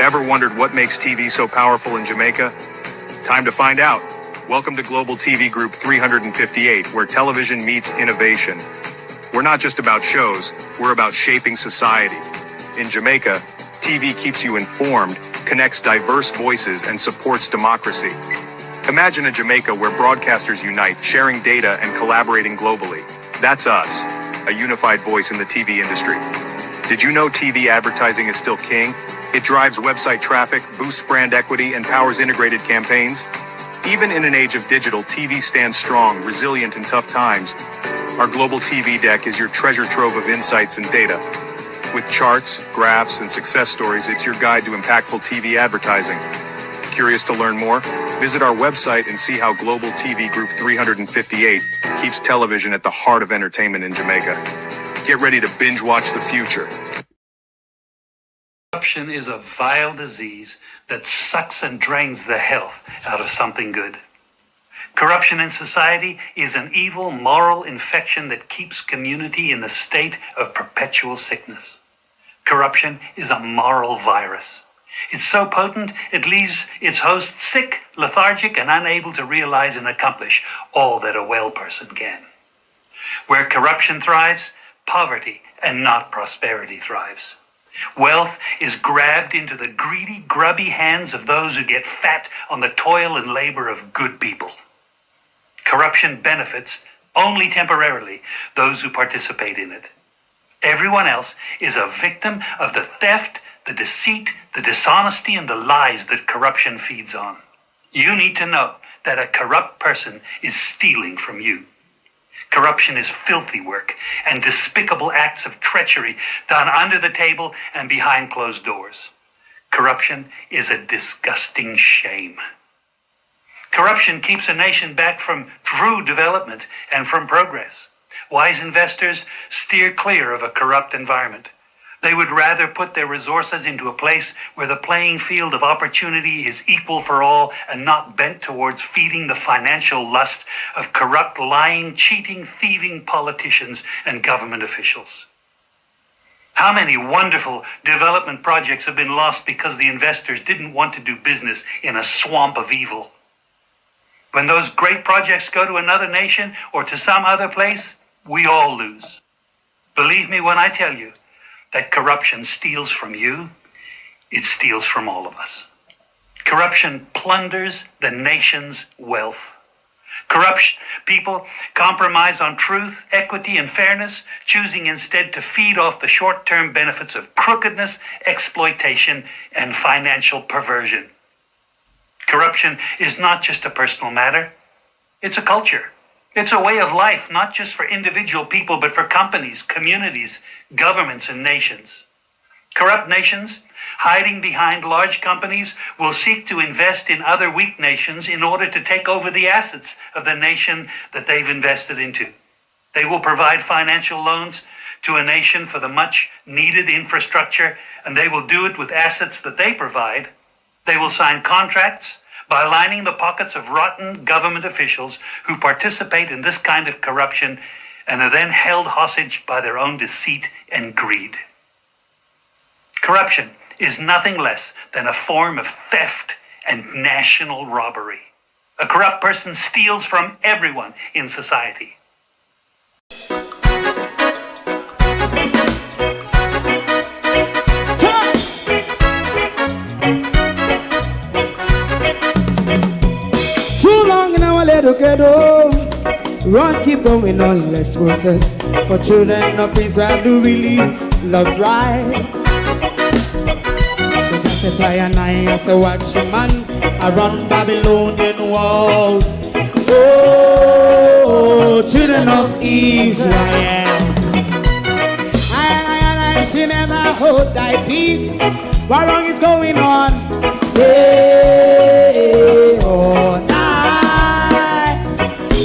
Ever wondered what makes TV so powerful in Jamaica? Time to find out. Welcome to Global TV Group 358, where television meets innovation. We're not just about shows, we're about shaping society. In Jamaica, TV keeps you informed, connects diverse voices, and supports democracy. Imagine a Jamaica where broadcasters unite, sharing data and collaborating globally. That's us, a unified voice in the TV industry. Did you know TV advertising is still king? It drives website traffic, boosts brand equity, and powers integrated campaigns. Even in an age of digital, TV stands strong, resilient in tough times. Our global TV deck is your treasure trove of insights and data. With charts, graphs, and success stories, it's your guide to impactful TV advertising. Curious to learn more? Visit our website and see how Global TV Group 358 keeps television at the heart of entertainment in Jamaica. Get ready to binge watch the future. Corruption is a vile disease that sucks and drains the health out of something good. Corruption in society is an evil moral infection that keeps community in a state of perpetual sickness. Corruption is a moral virus. It's so potent, it leaves its host sick, lethargic, and unable to realize and accomplish all that a well person can. Where corruption thrives, poverty and not prosperity thrives. Wealth is grabbed into the greedy, grubby hands of those who get fat on the toil and labor of good people. Corruption benefits, only temporarily, those who participate in it. Everyone else is a victim of the theft, the deceit, the dishonesty, and the lies that corruption feeds on. You need to know that a corrupt person is stealing from you. Corruption is filthy work and despicable acts of treachery done under the table and behind closed doors. Corruption is a disgusting shame. Corruption keeps a nation back from true development and from progress. Wise investors steer clear of a corrupt environment. They would rather put their resources into a place where the playing field of opportunity is equal for all and not bent towards feeding the financial lust of corrupt, lying, cheating, thieving politicians and government officials. How many wonderful development projects have been lost because the investors didn't want to do business in a swamp of evil? When those great projects go to another nation or to some other place, we all lose. Believe me when I tell you that corruption steals from you, it steals from all of us. Corruption plunders the nation's wealth. Corrupt people compromise on truth, equity, and fairness, choosing instead to feed off the short-term benefits of crookedness, exploitation, and financial perversion. Corruption is not just a personal matter, it's a culture. It's a way of life, not just for individual people, but for companies, communities, governments, and nations. Corrupt nations, hiding behind large companies, will seek to invest in other weak nations in order to take over the assets of the nation that they've invested into. They will provide financial loans to a nation for the much-needed infrastructure, and they will do it with assets that they provide. They will sign contracts by lining the pockets of rotten government officials who participate in this kind of corruption and are then held hostage by their own deceit and greed. Corruption is nothing less than a form of theft and national robbery. A corrupt person steals from everyone in society. Ghetto, run, keep going on, less process. For children of Israel who really love rights. So just a and I as a watchman around Babylonian walls. Oh, children of Israel. I she never hold thy peace. What wrong is going on? Hey, oh,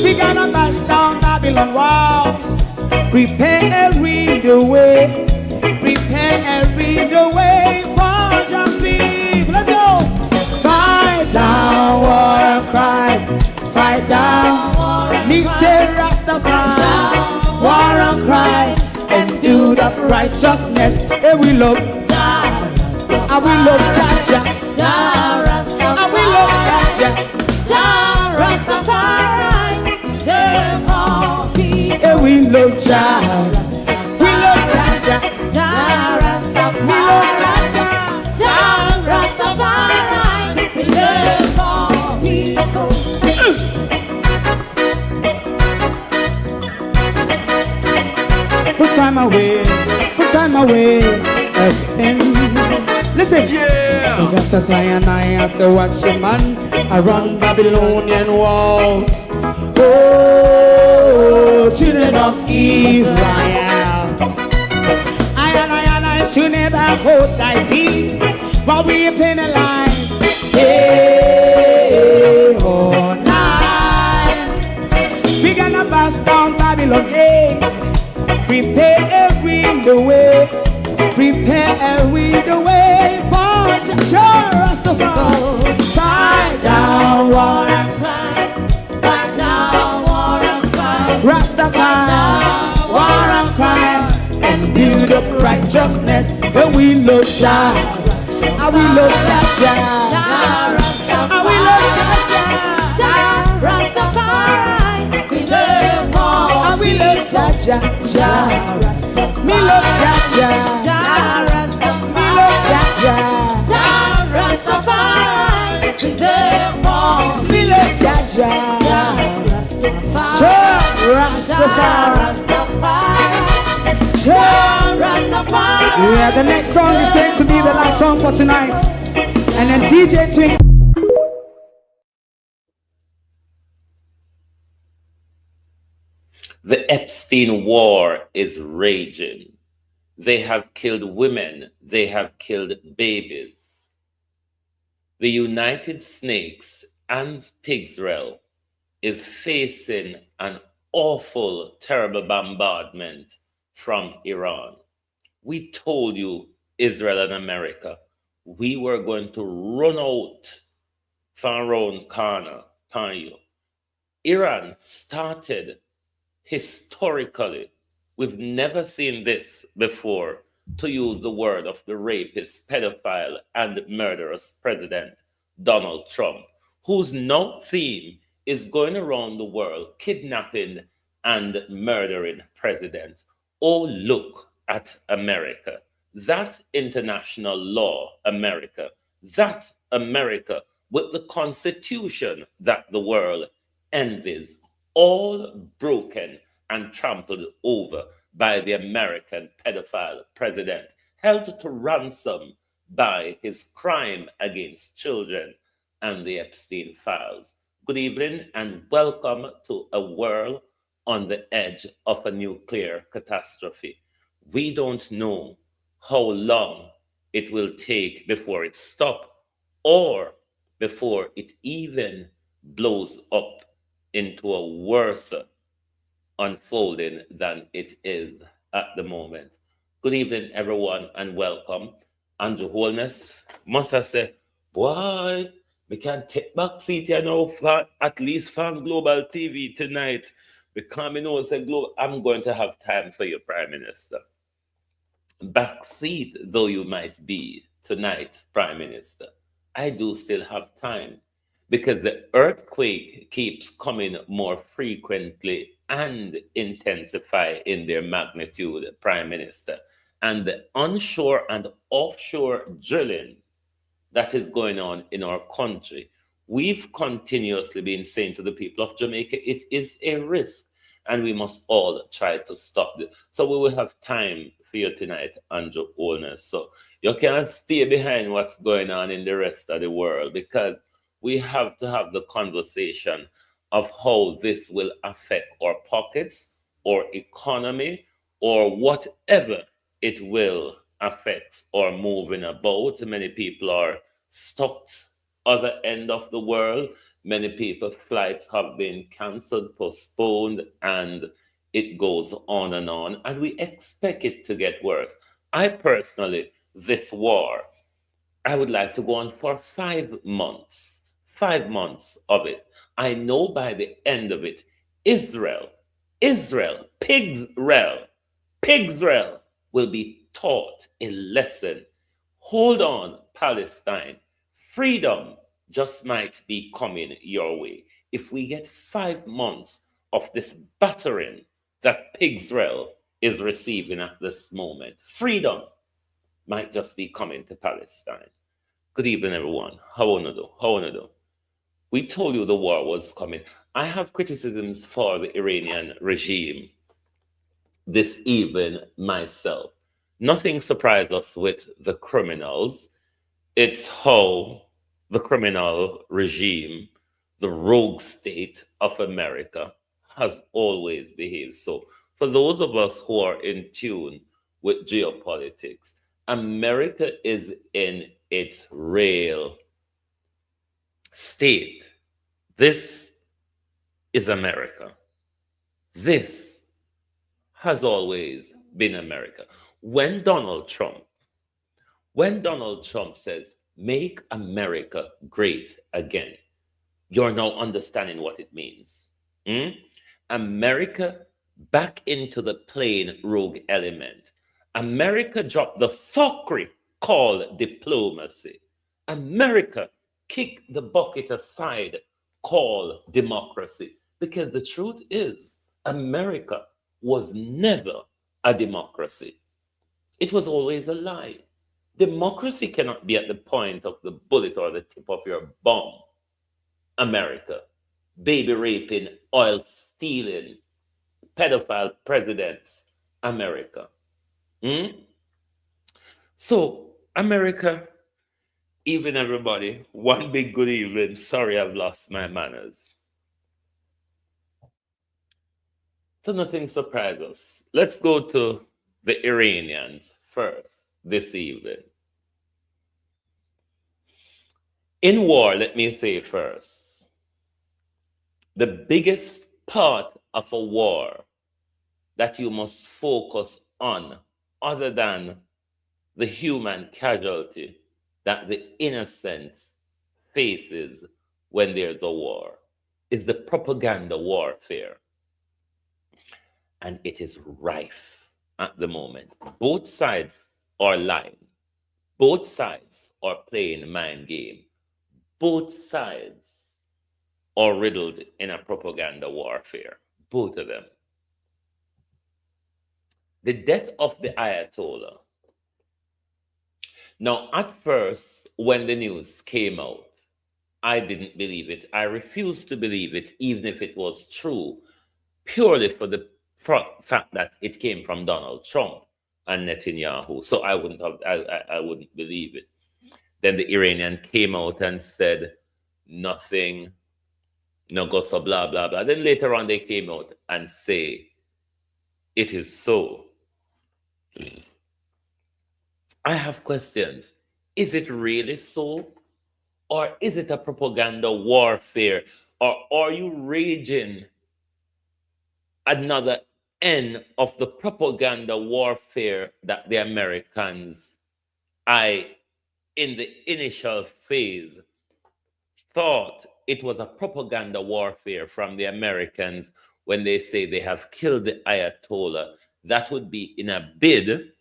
we gonna bust down Babylon walls. Prepare the way. Prepare the way for your people. Let's go. Fight down war crime. Fight down. Me say Rastafari. War and crime. And do the righteousness. Hey, we love. I And we love Jaja. Jah Rastafari. And we love Jaja. Jah Rastafari. Save all people. And we love Jaja. We love Jaja. Jah Rastafari. We love Jaja. Jah Rastafari. Preserve all people. Put time away again. Listen, yeah. Just a time and I say watch a man around Babylonian walls. Oh, children of Israel. I should never hold thy peace, but we penalize day or night. We gonna bust down Babylon gates. Prepare the way, prepare the way for Jah Rastafari. Fight down war and cry, fight down war and cry, Rastafari, war and cry, and build up righteousness. And we love Jah, and we love Jah, and we love Jah Rastafari. Preserve all. and we love Jah. Me love Jah. Jah Rastafari. Me love Jah. Jah Rastafari. Preserve all. Me love Jah. Jah Rastafari. Jah Rastafari. Jah Rastafari. Yeah, the next song is going to be the last song for tonight. And then DJ Twink. The Epstein war is raging. They have killed women. They have killed babies. The United Snakes and PIGSREAL is facing an awful, terrible bombardment from Iran. We told you, Israel and America, we were going to run out from around corner upon you. Iran started historically, we've never seen this before, to use the word of the rapist, pedophile, and murderous President Donald Trump, whose now theme is going around the world kidnapping and murdering presidents. Oh, look at America. That international law, America. That America with the constitution that the world envies, all broken and trampled over by the American pedophile president, held to ransom by his crime against children and the Epstein files. Good evening and welcome to a world on the edge of a nuclear catastrophe. We don't know how long it will take before it stops or before it even blows up into a worse unfolding than it is at the moment. Good evening, everyone, and welcome. Andrew Holness must have said, boy, we can take back seat here now for at least from Global TV tonight. Because we know say Global, I'm going to have time for you, Prime Minister. Back seat though you might be tonight, Prime Minister, I do still have time. Because the earthquake keeps coming more frequently and intensify in their magnitude, Prime Minister. And the onshore and offshore drilling that is going on in our country, we've continuously been saying to the people of Jamaica, it is a risk, and we must all try to stop it. So we will have time for you tonight, Andrew Holness. So you cannot stay behind what's going on in the rest of the world, because we have to have the conversation of how this will affect our pockets, or economy, or whatever it will affect or moving about. Many people are stuck other end of the world. Many people, flights have been cancelled, postponed, and it goes on. And we expect it to get worse. I personally, this war, I would like to go on for 5 months. 5 months of it. I know by the end of it, Israel, PIGSREAL will be taught a lesson. Hold on, Palestine, freedom just might be coming your way. If we get 5 months of this battering that PIGSREAL is receiving at this moment, freedom might just be coming to Palestine. Good evening, everyone. How wanna do? How wanna do? We told you the war was coming. I have criticisms for the Iranian regime this evening myself. Nothing surprises us with the criminals. It's how the criminal regime, the rogue state of America, has always behaved. So, for those of us who are in tune with geopolitics, America is in its real state. This is America. This has always been America. When Donald Trump says, make America great again, you're now understanding what it means. America back into the plain rogue element. America dropped the fuckery called diplomacy. America kicked the bucket aside called democracy. Because the truth is, America was never a democracy. It was always a lie. Democracy cannot be at the point of the bullet or the tip of your bomb. America, baby raping, oil stealing, pedophile presidents, America. So, America, even everybody, one big good evening. Sorry, I've lost my manners. So nothing surprises us. Let's go to the Iranians first this evening. In war, let me say first, the biggest part of a war that you must focus on, other than the human casualty that the innocent faces when there's a war, is the propaganda warfare. And it is rife at the moment. Both sides are lying. Both sides are playing mind game. Both sides are riddled in a propaganda warfare. Both of them. The death of the Ayatollah. Now, at first, when the news came out, I didn't believe it. I refused to believe it, even if it was true, purely for the fact that it came from Donald Trump and Netanyahu. So I wouldn't believe it. Then the Iranian came out and said nothing, no gossip, blah, blah, blah. Then later on they came out and say, it is so. I have questions. Is it really so? Or is it a propaganda warfare? Or are you raging another end of the propaganda warfare that the Americans, in the initial phase, thought it was a propaganda warfare from the Americans when they say they have killed the Ayatollah? That would be in a bid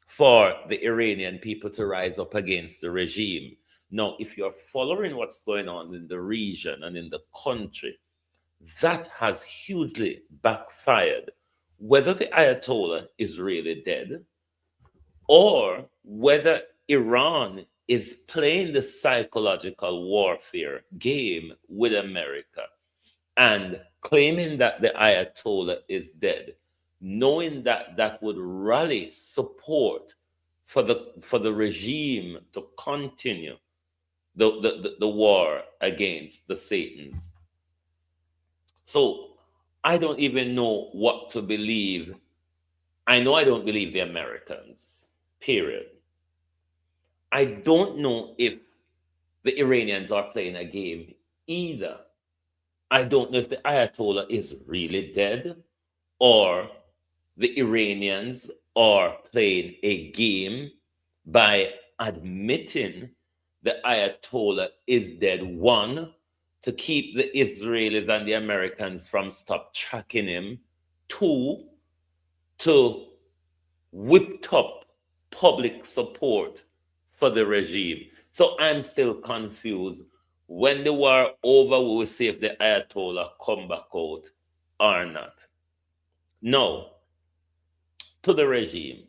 for the Iranian people to rise up against the regime. Now, if you're following what's going on in the region and in the country, that has hugely backfired. Whether the Ayatollah is really dead or whether Iran is playing the psychological warfare game with America and claiming that the Ayatollah is dead, knowing that that would rally support for the regime to continue the war against the Satans. So I don't even know what to believe. I know I don't believe the Americans, period. I don't know if the Iranians are playing a game either. I don't know if the Ayatollah is really dead or the Iranians are playing a game by admitting the Ayatollah is dead. One, to keep the Israelis and the Americans from stop tracking him. Two, to whip up public support for the regime. So I'm still confused. When the war over, we will see if the Ayatollah come back out or not. No, to the regime.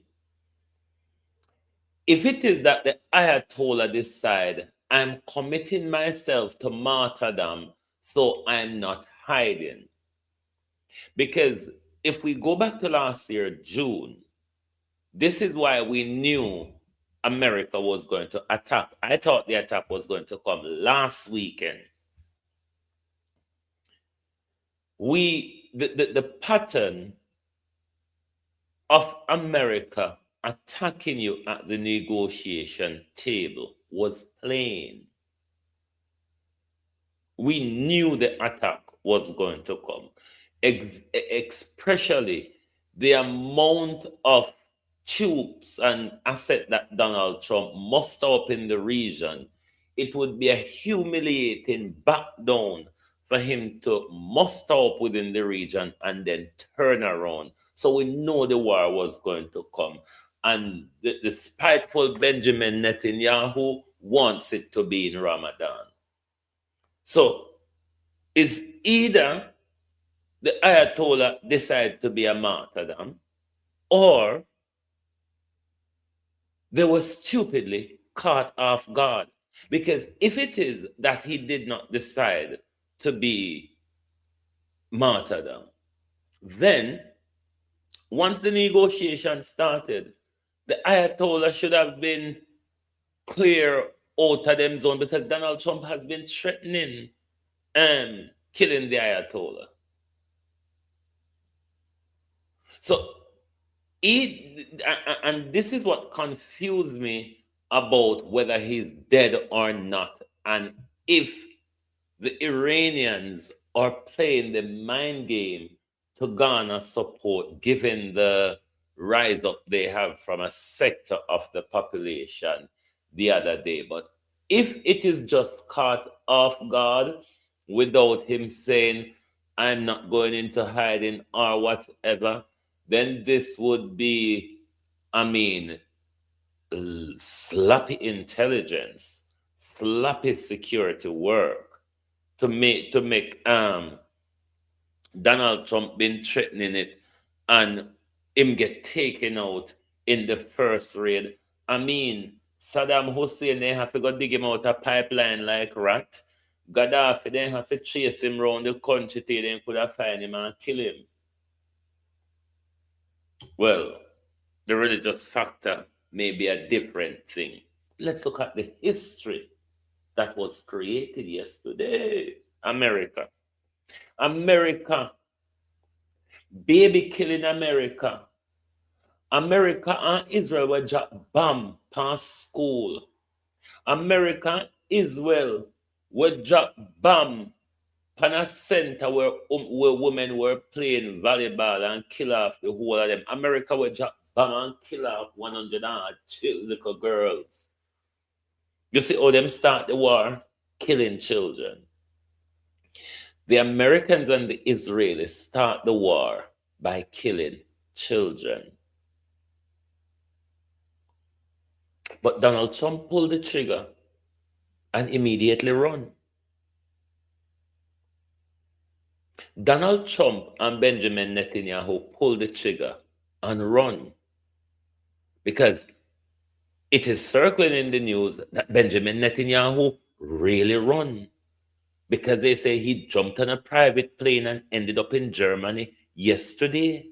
If it is that the Ayatollah decide I'm committing myself to martyrdom, so I'm not hiding. Because if we go back to last year, June, this is why we knew America was going to attack. I thought the attack was going to come last weekend. The pattern of America attacking you at the negotiation table was plain. We knew the attack was going to come, especially the amount of troops and assets that Donald Trump muster up in the region. It would be a humiliating back down for him to muster up within the region and then turn around. So we know the war was going to come. And the spiteful Benjamin Netanyahu wants it to be in Ramadan. So it's either the Ayatollah decide to be a martyrdom, or they were stupidly caught off guard. Because if it is that he did not decide to be martyrdom, then once the negotiation started, the Ayatollah should have been clear out of them zone, because Donald Trump has been threatening killing the Ayatollah. So, and this is what confused me about whether he's dead or not, and if the Iranians are playing the mind game to garner support, given the rise up they have from a sector of the population the other day. But if it is just caught off guard without him saying, I'm not going into hiding or whatever, then this would be, sloppy intelligence, sloppy security work to make Donald Trump been threatening it and him get taken out in the first raid. Saddam Hussein, they have to go dig him out a pipeline like rat. Gaddafi, they have to chase him around the country till they could have find him and kill him. Well, the religious factor may be a different thing. Let's look at the history that was created yesterday. America, baby killing America. America and Israel were just bomb past school. America, Israel were just bomb pan a center where women were playing volleyball and kill off the whole of them. America were just bomb and kill off 102 little girls. You see how them start the war? Killing children. The Americans and the Israelis start the war by killing children. But Donald Trump pulled the trigger and immediately run. Donald Trump and Benjamin Netanyahu pulled the trigger and run because it is circling in the news that Benjamin Netanyahu really run, because they say he jumped on a private plane and ended up in Germany yesterday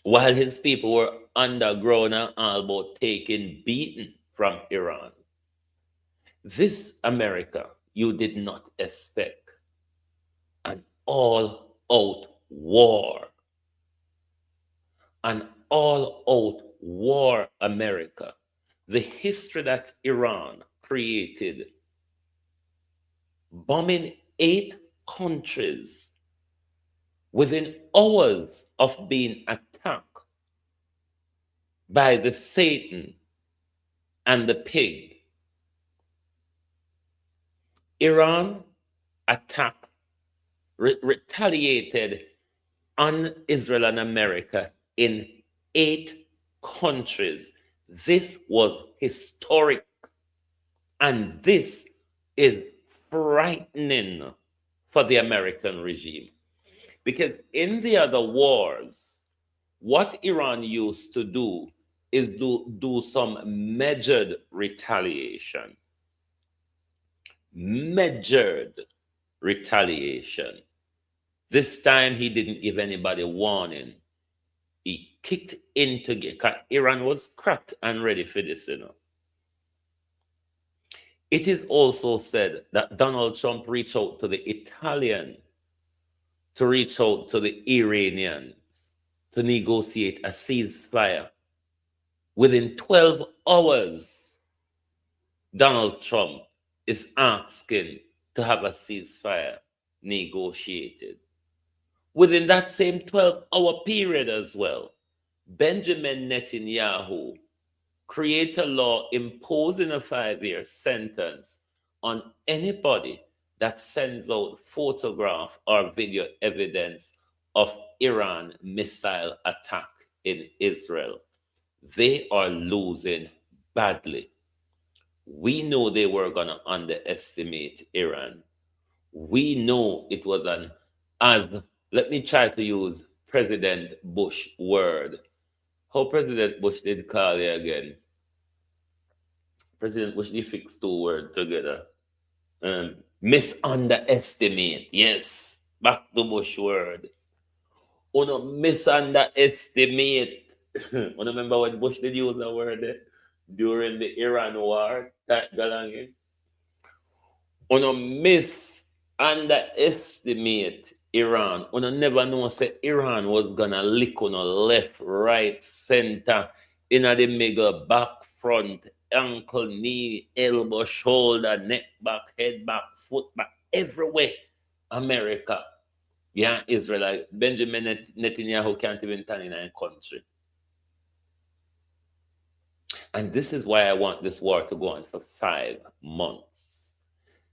while his people were underground and all about taking beating from Iran. This America you did not expect. An all-out war. An all-out war, America. The history that Iran created, bombing 8 countries within hours of being attacked by the Satan and the pig. Iran attacked, retaliated on Israel and America in 8 countries. This was historic, and this is frightening for the American regime. Because in the other wars, what Iran used to do is do some measured retaliation. Measured retaliation. This time he didn't give anybody warning. He kicked into Iran was cracked and ready for this, It is also said that Donald Trump reached out to the Italian, to reach out to the Iranians, to negotiate a ceasefire. Within 12 hours, Donald Trump is asking to have a ceasefire negotiated. Within that same 12-hour period as well, Benjamin Netanyahu create a law imposing a 5-year sentence on anybody that sends out photograph or video evidence of Iran missile attack in Israel. They are losing badly. We know they were going to underestimate Iran. We know it was let me try to use President Bush word. How President Bush did call it again? President Bush did fix 2 words together. Misunderestimate. Yes. Back to Bush word. Uno misunderestimate. Uno remember when Bush did use the word during the Iran war? Uno misunderestimate Iran. Uno never know say Iran was gonna lick on left, right, center, in the middle, back, front, ankle, knee, elbow, shoulder, neck back, head back, foot back, everywhere. America. Yeah, Israel. Benjamin Netanyahu can't even turn in a country. And this is why I want this war to go on for 5 months.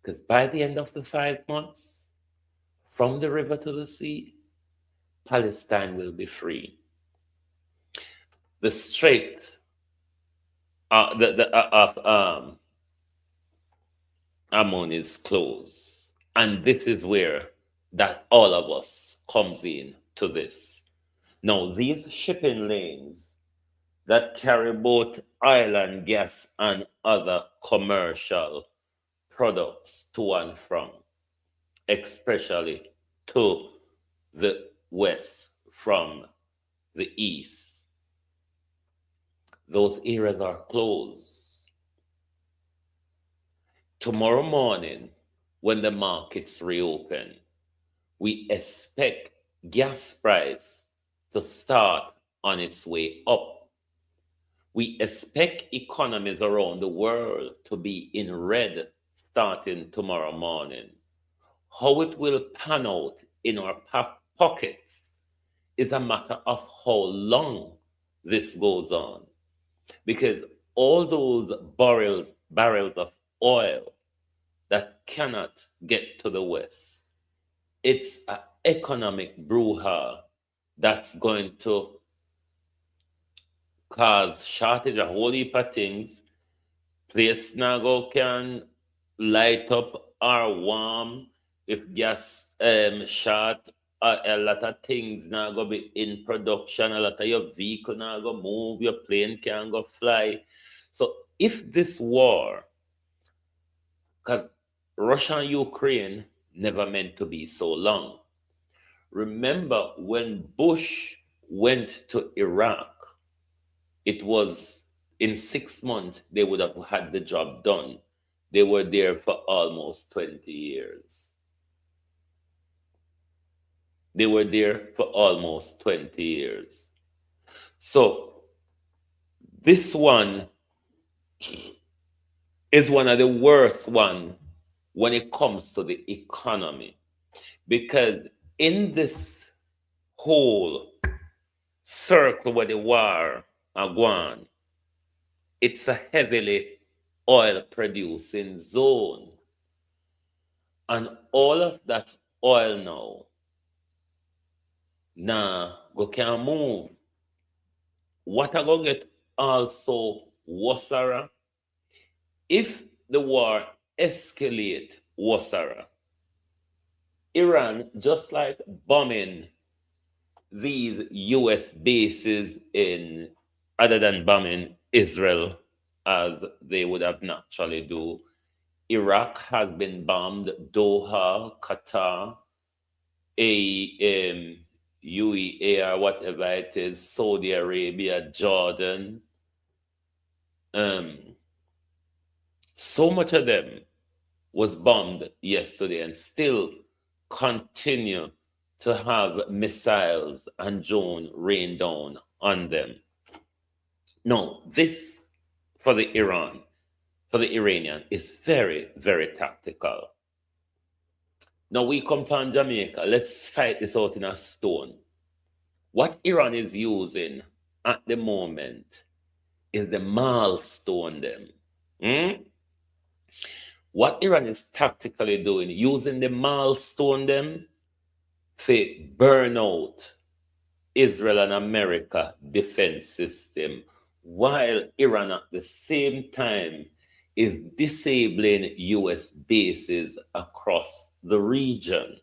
Because by the end of the 5 months, from the river to the sea, Palestine will be free. The Strait of Ammon is closed. And this is where that all of us comes in to this. Now, these shipping lanes that carry both oil and gas and other commercial products to and from, especially to the west from the east, those areas are closed. Tomorrow morning, when the markets reopen, we expect gas price to start on its way up. We expect economies around the world to be in red starting tomorrow morning. How it will pan out in our pockets is a matter of how long this goes on. Because all those barrels of oil that cannot get to the west, it's an economic brouhaha that's going to cause shortage of a whole heap of things. Place now can light up or warm if gas short. A lot of things now go be in production. A lot of your vehicle now go move. Your plane can go fly. So if this war, because Russia and Ukraine never meant to be so long. Remember when Bush went to Iraq, it was in 6 months they would have had the job done. They were there for almost 20 years. They were there for almost 20 years. So this one is one of the worst one when it comes to the economy. Because in this whole circle where the war are going, it's a heavily oil producing zone. And all of that oil now go can move. What I go get also Wasara. If the war escalate Wasara, Iran, just like bombing these U.S. bases in, other than bombing Israel as they would have naturally do, Iraq has been bombed, Doha, Qatar, UAE, or whatever it is, Saudi Arabia, Jordan. So much of them was bombed yesterday and still continue to have missiles and drone rain down on them. No, this for the Iranian is very, very tactical. Now we come from Jamaica. Let's fight this out in a stone. What Iran is using at the moment is the milestone them. What Iran is tactically doing, using the milestone them to burn out Israel and America defense system, while Iran at the same time is disabling US bases across the region.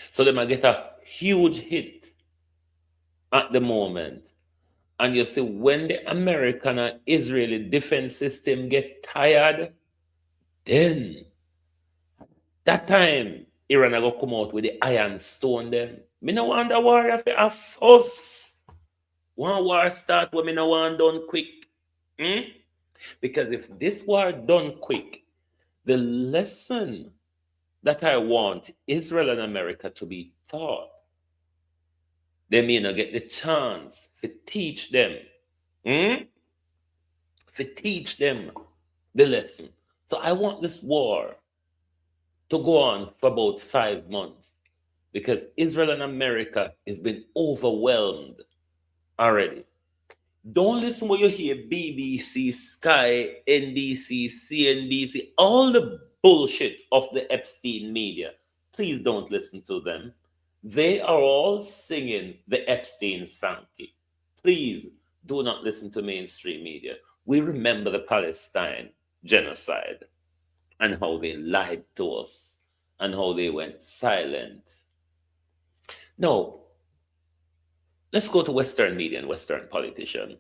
So they might get a huge hit at the moment. And you see, when the American and Israeli defense system get tired, then that time Iran are gonna come out with the iron stone them. Me no want the war if a fuss. One war start when me no want done quick. Because if this war done quick, the lesson that I want Israel and America to be taught, they may not get the chance to teach them. To teach them the lesson. So I want this war to go on for about 5 months, because Israel and America has been overwhelmed already. Don't listen when you hear BBC, Sky, NBC, CNBC, all the bullshit of the Epstein media. Please don't listen to them. They are all singing the Epstein Sankey. Please do not listen to mainstream media. We remember the Palestine genocide and how they lied to us and how they went silent. No. Let's go to Western media and Western politicians.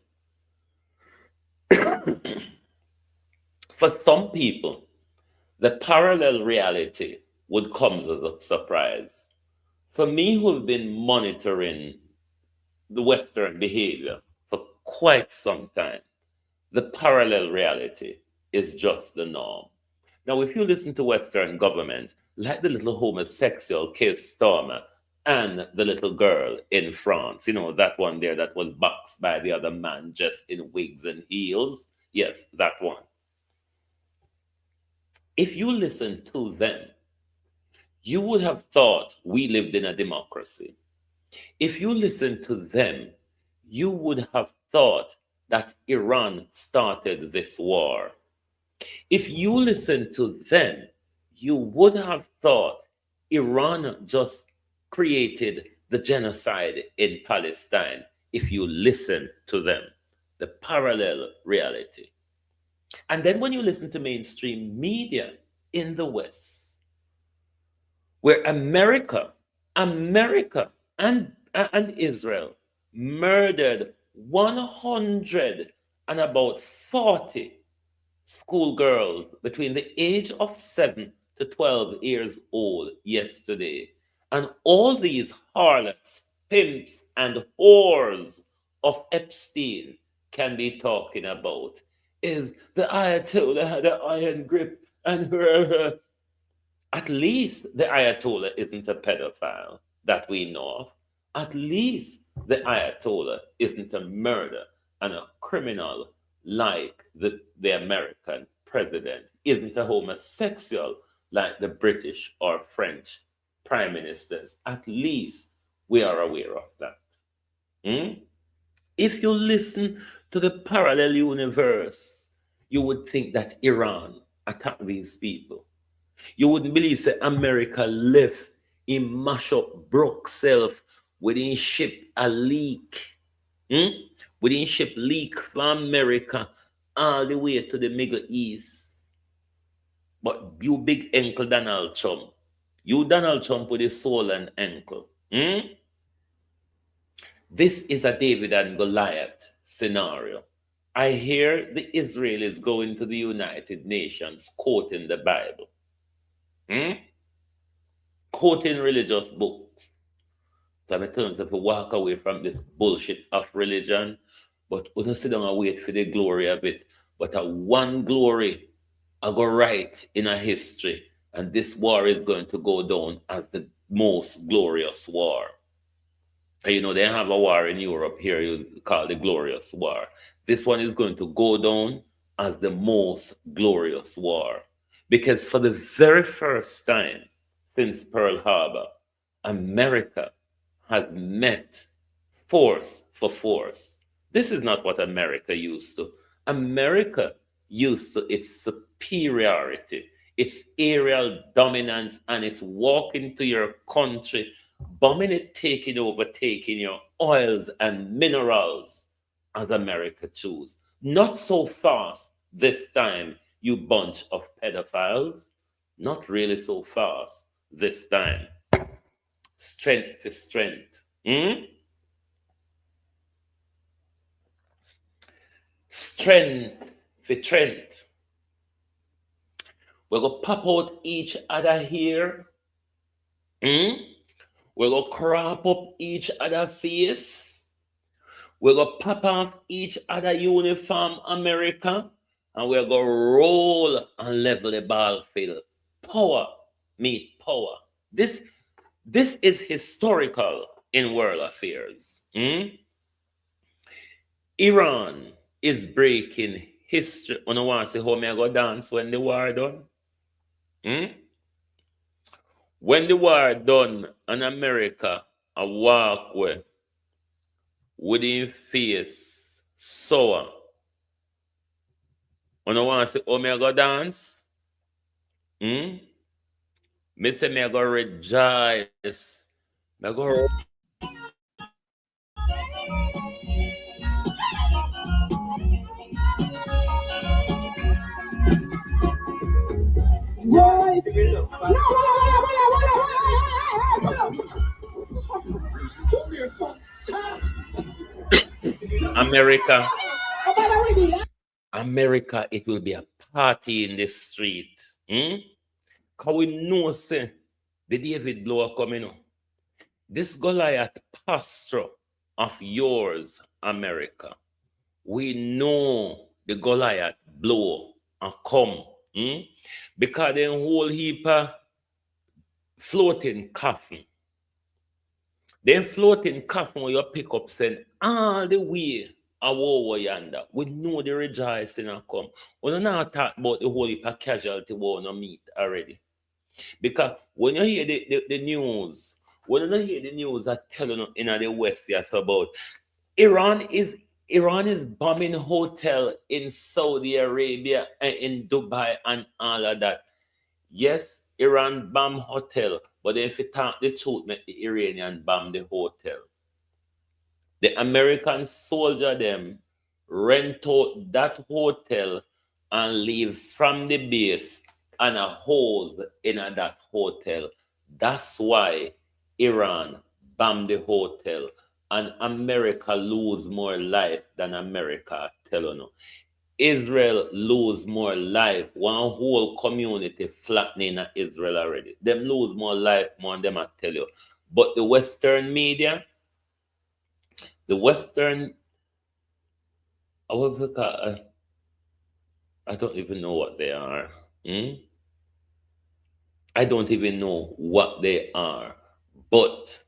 For some people, the parallel reality would come as a surprise. For me, who've been monitoring the Western behavior for quite some time, the parallel reality is just the norm. Now, if you listen to Western government, like the little homosexual Keir Starmer and the little girl in France, that one there that was boxed by the other man just in wigs and heels. Yes, that one. If you listen to them, you would have thought we lived in a democracy. If you listen to them, you would have thought that Iran started this war. If you listen to them, you would have thought Iran just created the genocide in Palestine. If you listen to them, the parallel reality. And then when you listen to mainstream media in the West, where America and Israel murdered 140 schoolgirls between the age of 7 to 12 years old yesterday. And all these harlots, pimps, and whores of Epstein can be talking about is the Ayatollah had an iron grip and at least the Ayatollah isn't a pedophile that we know of. At least the Ayatollah isn't a murderer and a criminal like the American president, isn't a homosexual like the British or French prime ministers. At least we are aware of that. If you listen to the parallel universe, you would think that Iran attacked these people. You wouldn't believe that America left, he mash up, broke self We didn't ship a leak. We didn't ship leak from America all the way to the Middle East. But you big Uncle Donald Trump, you Donald Trump with his soul and ankle. This is a David and Goliath scenario. I hear the Israelis going to the United Nations quoting the Bible. Quoting religious books. So I'm telling you to walk away from this bullshit of religion, but we don't sit down and wait for the glory of it. But a one glory I go right in a history, and this war is going to go down as the most glorious war. And you know, they have a war in Europe here you call the Glorious War. This one is going to go down as the most glorious war. Because for the very first time since Pearl Harbor, America has met force for force. This is not what America used to. America used to its superiority, its aerial dominance, and its walk into your country, bombing it, taking over, taking your oils and minerals as America choose. Not so fast this time, you bunch of pedophiles. Not really so fast this time. Strength for strength. Strength for strength. We're going to pop out each other here. We're going to crop up each other face. We're going to pop off each other uniform, America. And we're going to roll and level the battlefield. Power meet power. This is historical in world affairs. Iran is breaking history. You don't want to see how me I go dance when the war done? When the war done and America a walk with face sour. You don't want to see how me I go dance? Me say me I go rejoice. Me I go America, it will be a party in the street. Because we know, say, the David blower coming up. This Goliath posture of yours, America, we know the Goliath blow and come. Because the whole heap of floating coffin. Then floating coffin where you pick up send all the way a war yonder. We know the rejoicing and come. We don't now talk about the whole heap of casualty war no meet already. Because when you hear the news, when you hear the news that telling you in the West, yes, about Iran is bombing hotel in Saudi Arabia and in Dubai and all of that. Yes, Iran bomb hotel, but if you talk the truth, make the Iranian bomb the hotel. The American soldier them rent out that hotel and leave from the base and a hose in that hotel. That's why Iran bombed the hotel and America lose more life than America telling you. Israel lose more life. One whole community flattening at Israel already. Them lose more life more than them I tell you. But the Western media, the Western, I don't even know what they are. I don't even know what they are. But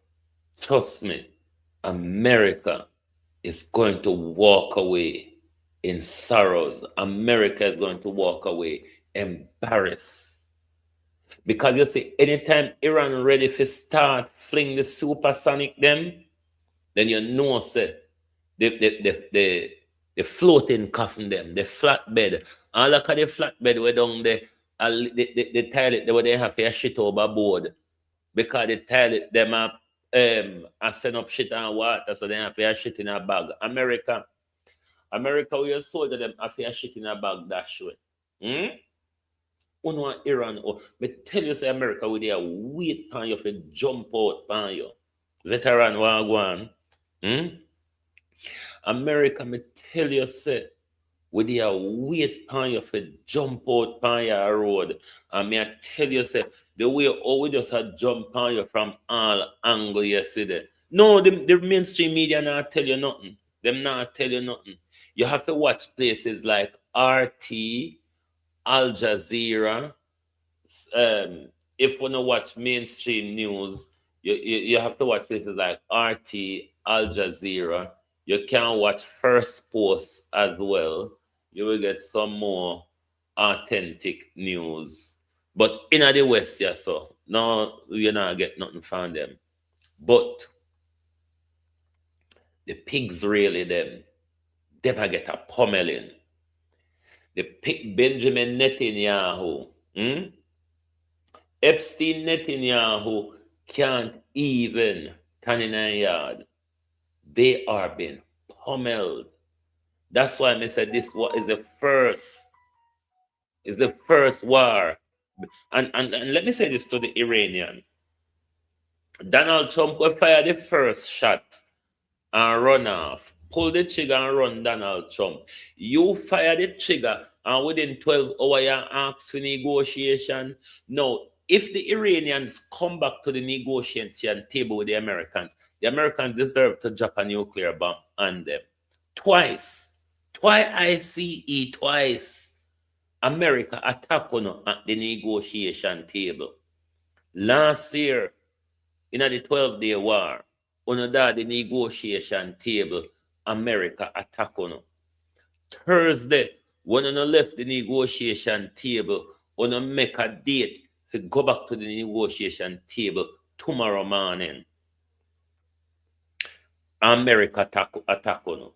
trust me, America is going to walk away in sorrows. America is going to walk away embarrassed. Because you see, anytime Iran ready to start fling the supersonic them, then you know, say, the floating coffin them, the flatbed, all of the flatbed were down there, the toilet where they have to shit overboard. Because the toilet them are I send up shit and water, so they have to shit in a bag. America, we are soldier them have to shit in a bag dash way. Uno Iran, me tell you say America with their wait pan you for jump out pan you. Veteran wagwan. America, me tell you say with their wait pan you for jump out pan your road. And me I tell you say the way how we just had jump on you from all angle yesterday. No, the mainstream media not tell you nothing. Them not tell you nothing. You have to watch places like RT, Al Jazeera. If you want to watch mainstream news, you have to watch places like RT, Al Jazeera. You can watch First Post as well. You will get some more authentic news. But in the West, yeah, so no, you not get nothing from them. But the pigs really them I get a pummeling. The pig Benjamin Netanyahu, Epstein Netanyahu can't even turn in a yard. They are being pummeled. That's why I said this war is the first war. And let me say this to the Iranian. Donald Trump will fire the first shot and run off. Pull the trigger and run Donald Trump. You fire the trigger and within 12 hours you ask for negotiation. No, if the Iranians come back to the negotiation table with the Americans deserve to drop a nuclear bomb on them. Twice America attack on at the negotiation table. Last year, in the 12-day war, on the negotiation table, America attack on. Thursday, when on left the negotiation table, on make a date to go back to the negotiation table tomorrow morning. America attack on.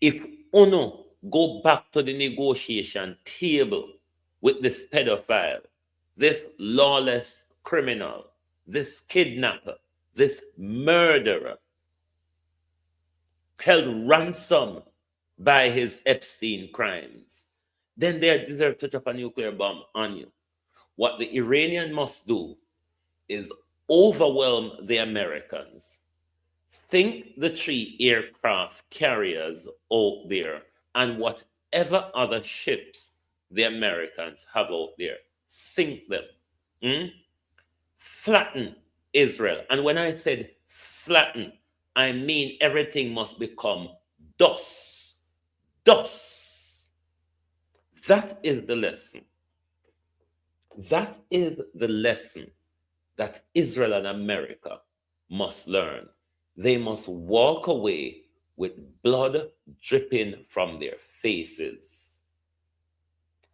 If Uno go back to the negotiation table with this pedophile, this lawless criminal, this kidnapper, this murderer, held ransom by his Epstein crimes, then they deserve to drop a nuclear bomb on you. What the Iranian must do is overwhelm the Americans. Sink the 3 aircraft carriers out there and whatever other ships the Americans have out there, sink them. Flatten Israel. And when I said flatten, I mean everything must become dust. Dust. That is the lesson. That is the lesson that Israel and America must learn. They must walk away with blood dripping from their faces.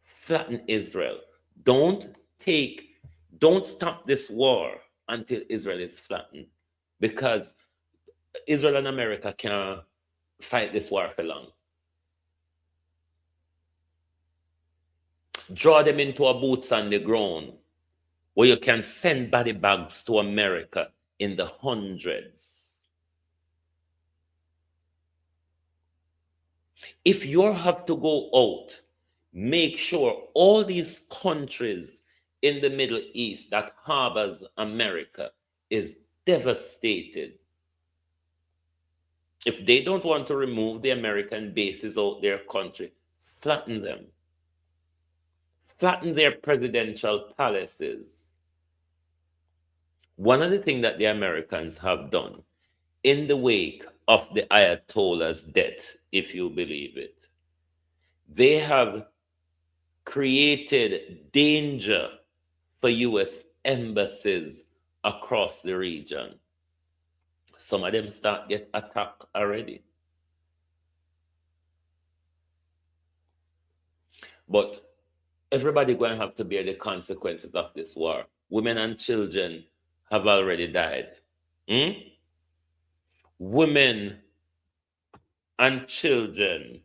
Flatten Israel. Don't stop this war until Israel is flattened, because Israel and America can't fight this war for long. Draw them into a boots on the ground where you can send body bags to America in the hundreds. If you have to go out, make sure all these countries in the Middle East that harbors America is devastated. If they don't want to remove the American bases out their country, flatten them. Flatten their presidential palaces. One of the things that the Americans have done in the wake of the Ayatollah's death, if you believe it, they have created danger for U.S. embassies across the region. Some of them start get attacked already. But everybody going to have to bear the consequences of this war. Women and children have already died. Women and children.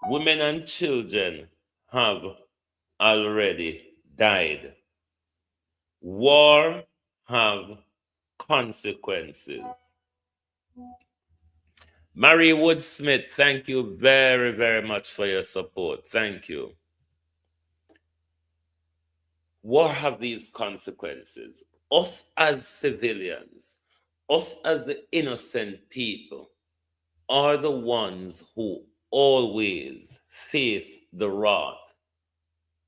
Women and children have already died. War have consequences. Marie Wood Smith, thank you very, very much for your support. Thank you. War have these consequences. Us as civilians, us as the innocent people, are the ones who always face the wrath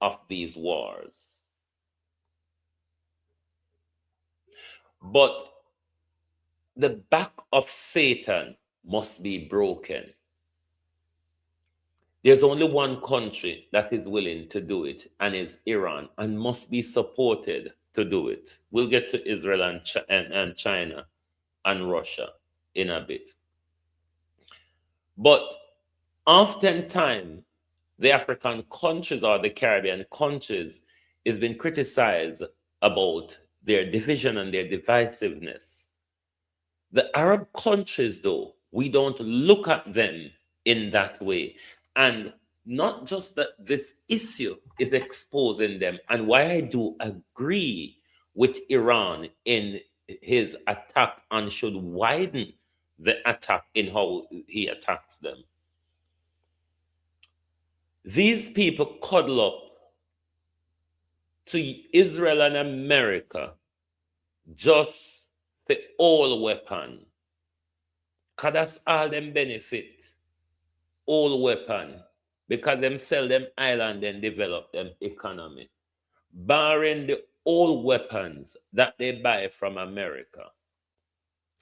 of these wars. But the back of Satan must be broken. There's only one country that is willing to do it, and it's Iran, and must be supported to do it. We'll get to Israel and China and Russia in a bit. But oftentimes, the African countries or the Caribbean countries has been criticized about their division and their divisiveness. The Arab countries, though, we don't look at them in that way. And not just that this issue is exposing them, and why I do agree with Iran in his attack and should widen the attack in how he attacks them. These people cuddle up to Israel and America just the old weapon. Because that's all them benefit. Old weapon. Because them sell them island and develop them economy. Barring the old weapons that they buy from America,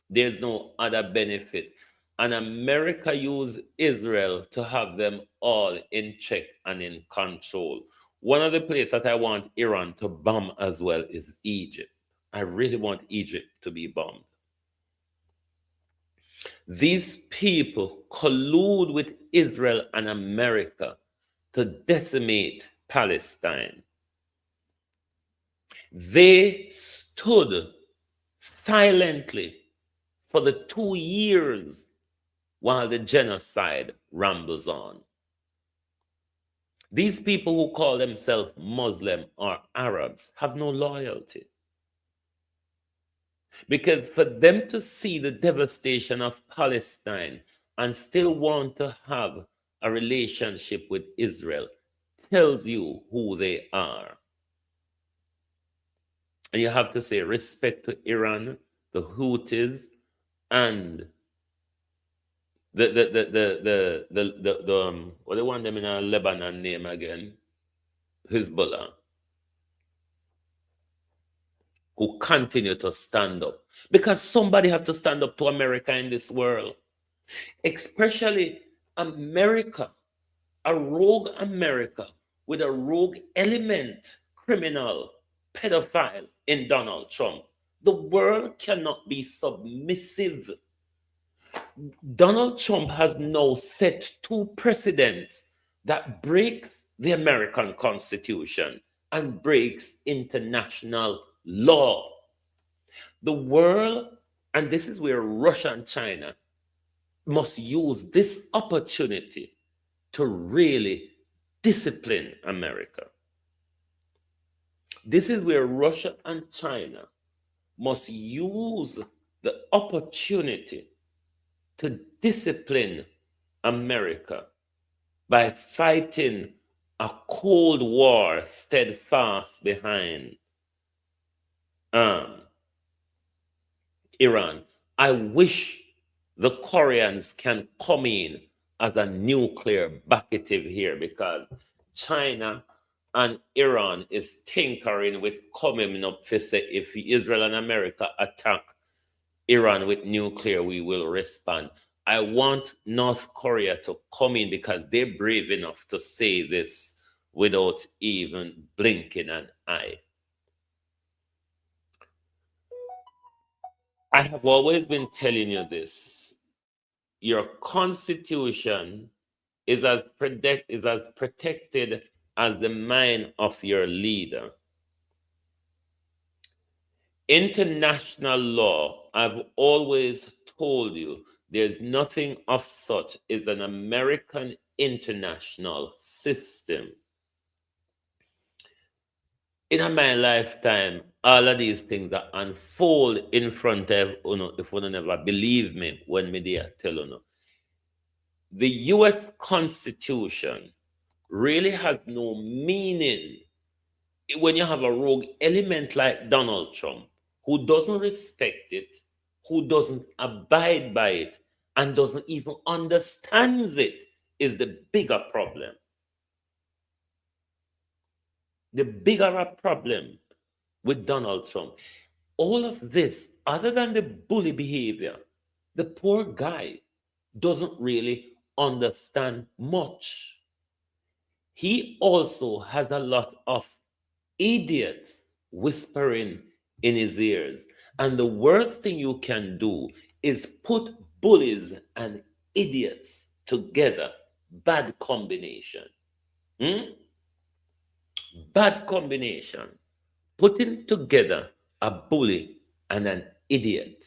there's no other benefit. And America used Israel to have them all in check and in control. One of the places that I want Iran to bomb as well is Egypt. I really want Egypt to be bombed. These people collude with Israel and America to decimate Palestine. They stood silently for the 2 years while the genocide rambles on. These people who call themselves Muslim or Arabs have no loyalty. Because for them to see the devastation of Palestine and still want to have a relationship with Israel tells you who they are. And you have to say respect to Iran, the Houthis, and the what they want them in a Lebanon name again, Hezbollah, who continue to stand up, because somebody have to stand up to America in this world, especially America, a rogue America with a rogue element, criminal, pedophile in Donald Trump. The world cannot be submissive. Donald Trump has now set 2 precedents that breaks the American Constitution and breaks international law. The world, and this is where Russia and China must use this opportunity to really discipline America. This is where Russia and China must use the opportunity to discipline America by fighting a Cold War steadfast behind Iran. I wish the Koreans can come in as a nuclear backative here, because China and Iran is tinkering with coming up to say if Israel and America attack Iran with nuclear, we will respond. I want North Korea to come in because they're brave enough to say this without even blinking an eye. I have always been telling you this. Your constitution is as protected as the mind of your leader. International law, I've always told you, there's nothing of such as an American international system. In my lifetime, all of these things that unfold in front of if you never believe me when me there tell you. The US Constitution really has no meaning when you have a rogue element like Donald Trump who doesn't respect it, who doesn't abide by it, and doesn't even understands it is the bigger problem. The bigger problem with Donald Trump. All of this, other than the bully behavior, the poor guy doesn't really understand much. He also has a lot of idiots whispering in his ears. And the worst thing you can do is put bullies and idiots together. Bad combination. Hmm? Bad combination. Putting together a bully and an idiot.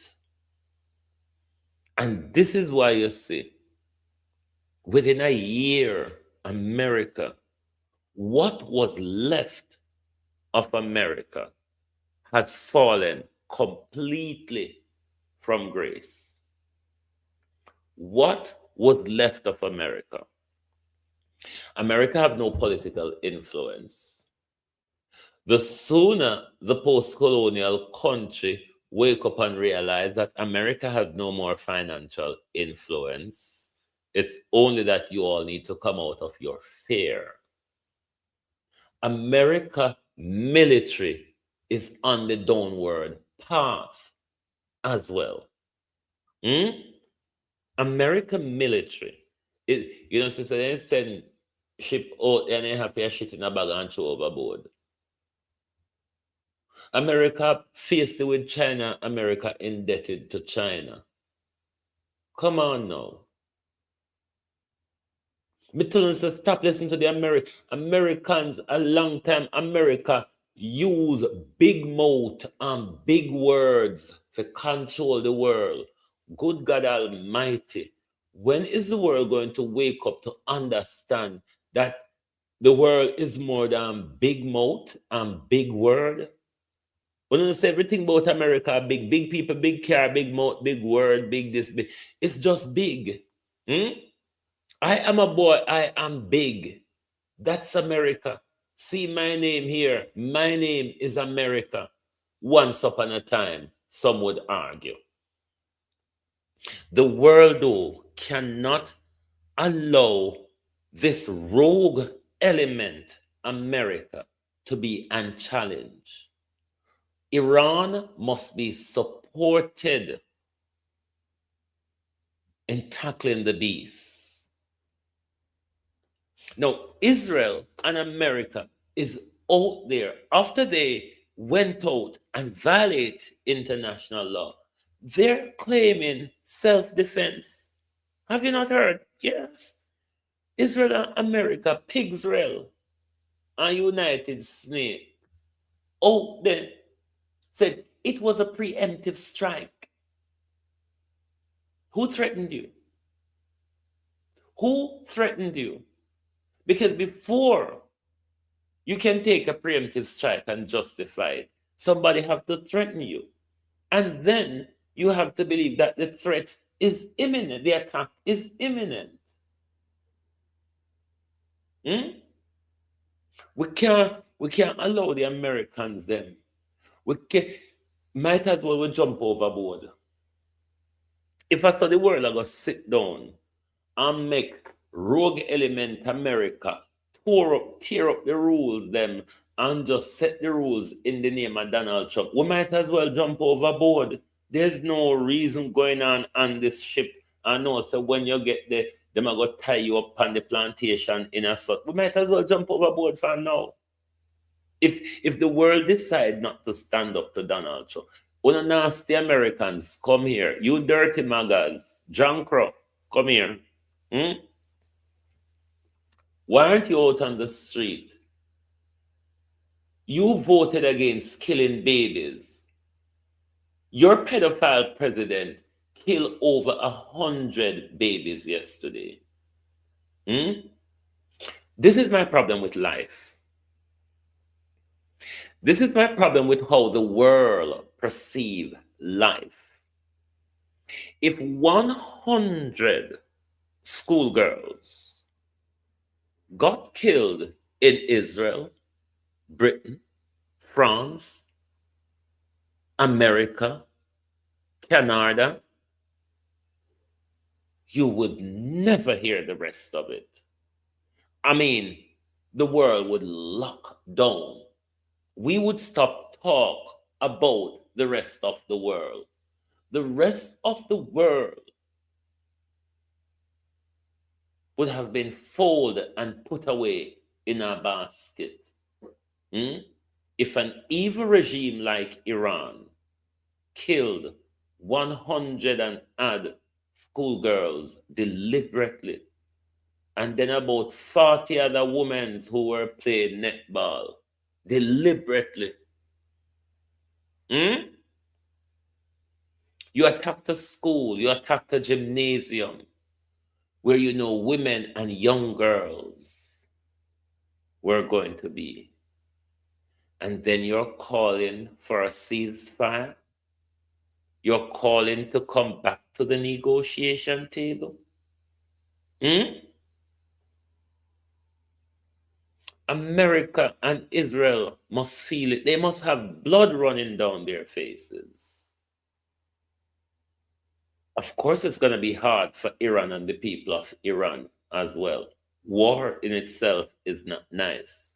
And this is why you see, within a year, America, what was left of America has fallen completely from grace. What was left of America? America have no political influence. The sooner the post-colonial country wake up and realize that America has no more financial influence, it's only that you all need to come out of your fear. America military is on the downward path as well. America military, since they send ship out and they have their shit in a bag and throw overboard. America faced with China, America indebted to China. Come on now. Me tell you, stop listening to the Americans. A long time America use big mouth and big words to control the world. Good God Almighty. When is the world going to wake up to understand that the world is more than big mouth and big word? When you say everything about America, big people, big car, big mouth, big word, big this, big. It's just big. I am a boy, I am big. That's America. See my name here. My name is America. Once upon a time, some would argue. The world, though, cannot allow this rogue element, America, to be unchallenged. Iran must be supported in tackling the beast. Now, Israel and America is out there after they went out and violate international law. They're claiming self-defense. Have you not heard? Yes. Israel and America, PIGSREAL and United States out there said it was a preemptive strike. Who threatened you? Who threatened you? Because before you can take a preemptive strike and justify it, somebody have to threaten you. And then you have to believe that the threat is imminent, the attack is imminent. We can't allow the Americans them. Might as well we jump overboard. If I saw the world, I go sit down and make rogue element America tear up the rules them and just set the rules in the name of Donald Trump. We might as well jump overboard. There's no reason going on this ship. I know, so when you get there, them are going to tie you up on the plantation in a sort. We might as well jump overboard for now. If the world decide not to stand up to Donald Trump, one nasty Americans, come here. You dirty magas, John Crow, come here. Why aren't you out on the street? You voted against killing babies. Your pedophile president killed over 100 babies yesterday. This is my problem with life. This is my problem with how the world perceive life. If 100 schoolgirls got killed in Israel, Britain, France, America, Canada, you would never hear the rest of it. I mean, the world would lock down. We would stop talk about the rest of the world. The rest of the world would have been folded and put away in a basket. If an evil regime like Iran killed 100 and odd schoolgirls deliberately, and then about 40 other women who were playing netball deliberately. You attacked a school, you attacked a gymnasium where you know women and young girls were going to be. And then you're calling for a ceasefire. You're calling to come back to the negotiation table. America and Israel must feel it. They must have blood running down their faces. Of course, it's going to be hard for Iran and the people of Iran as well. War in itself is not nice.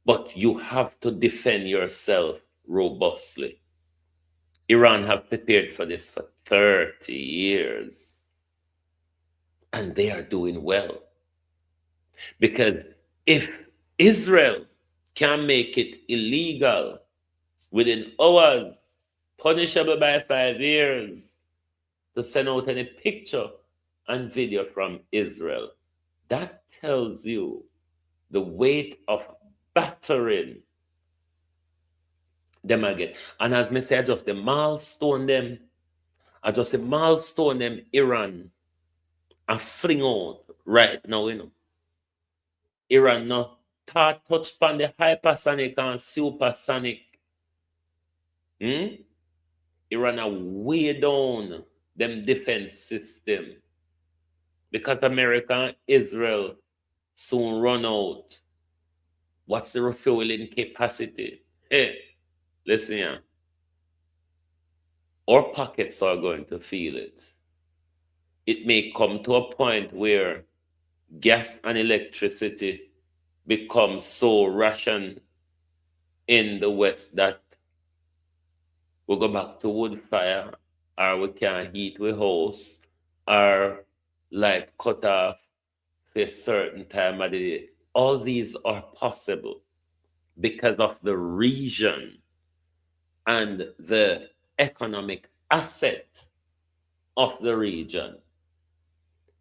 But you have to defend yourself robustly. Iran have prepared for this for 30 years. And they are doing well. Because if Israel can make it illegal within hours, punishable by 5 years, to send out any picture and video from Israel, that tells you the weight of battering them again. And as me say, I just the milestone them, Iran and fling out right now, Iran now touch upon the hypersonic and supersonic. Iran are way down them defense system because America and Israel soon run out. What's the refueling capacity? Hey, listen here. Our pockets are going to feel it. It may come to a point where gas and electricity become so rationed in the West that we'll go back to wood fire, or we can't heat with house, or light cut off for a certain time of the day. All these are possible because of the region and the economic asset of the region.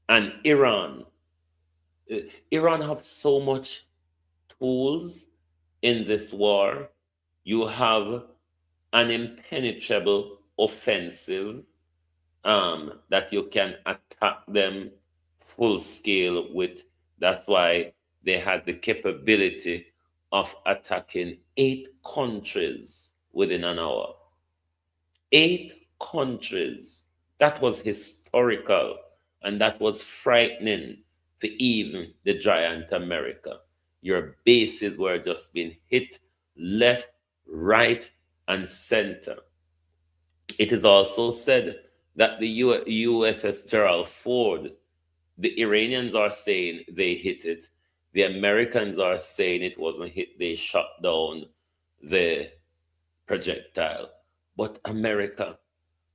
And Iran have so much tools in this war. You have an impenetrable offensive that you can attack them full scale with. That's why they had the capability of attacking 8 countries within an hour. 8 countries. That was historical, and that was frightening for even the giant America. Your bases were just being hit left, right, and center. It is also said that the USS Gerald Ford, the Iranians are saying they hit it. The Americans are saying it wasn't hit. They shot down the projectile. But America,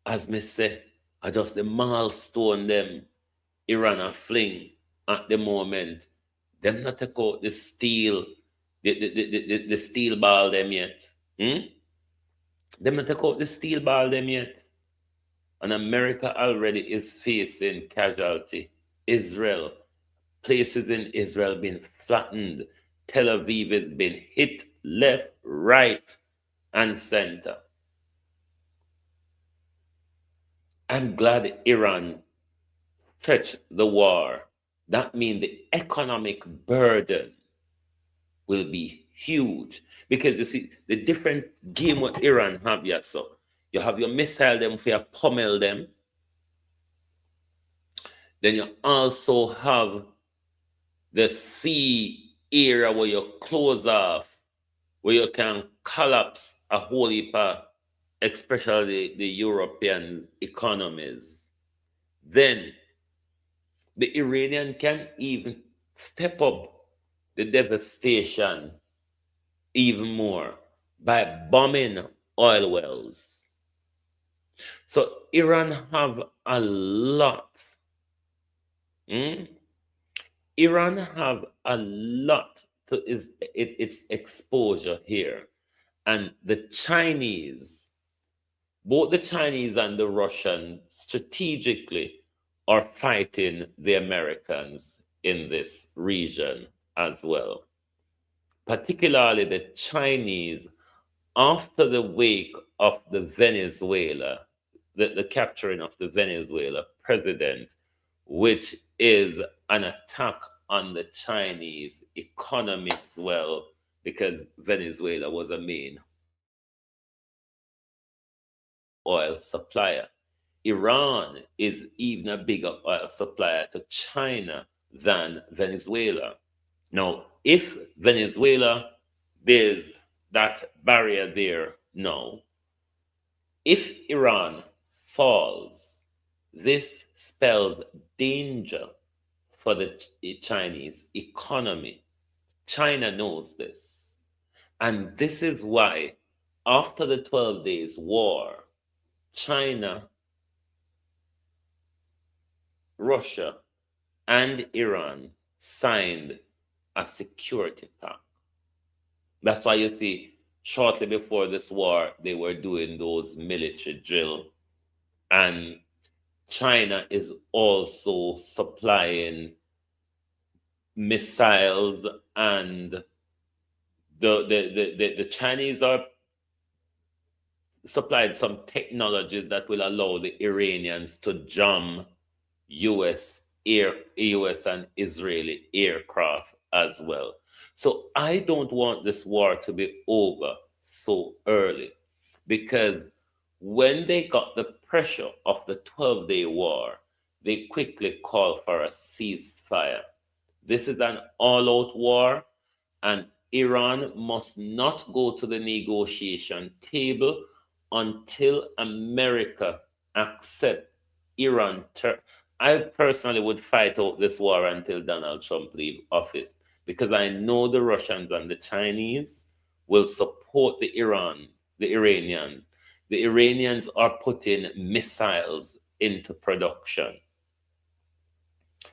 as me say, are just the milestone them Iran are fling at the moment. Them not take out the steel, the steel ball them yet. Them not take out the steel ball them yet. And America already is facing casualty. Israel, places in Israel been flattened. Tel Aviv has been hit left, right, and center. I'm glad Iran stretched the war. That means the economic burden will be huge. Because you see, the different game what Iran have here, so you have your missile them for your pummel them. Then you also have the sea area where you close off, where you can collapse a whole heap of, especially the European economies. Then the Iranian can even step up the devastation even more by bombing oil wells. So Iran have a lot. Iran have a lot to its exposure here. And the Chinese, both the Chinese and the Russian strategically are fighting the Americans in this region as well. Particularly the Chinese, after the wake of the Venezuela, the capturing of the Venezuela president, which is an attack on the Chinese economy as well, because Venezuela was a main oil supplier. Iran is even a bigger oil supplier to China than Venezuela. Now, if Venezuela, there's that barrier there now. If Iran falls, this spells danger for the Chinese economy. China knows this. And this is why, after the 12 days war, China, Russia, and Iran signed a security pact. That's why you see, shortly before this war, they were doing those military drill. And China is also supplying missiles, and the Chinese are supplied some technologies that will allow the Iranians to jam U.S. and Israeli aircraft as well. So I don't want this war to be over so early, because when they got the pressure of the 12-day war, they quickly called for a ceasefire. This is an all-out war, and Iran must not go to the negotiation table until America accepts Iran. I personally would fight out this war until Donald Trump leave office, because I know the Russians and the Chinese will support the Iranians. The Iranians are putting missiles into production.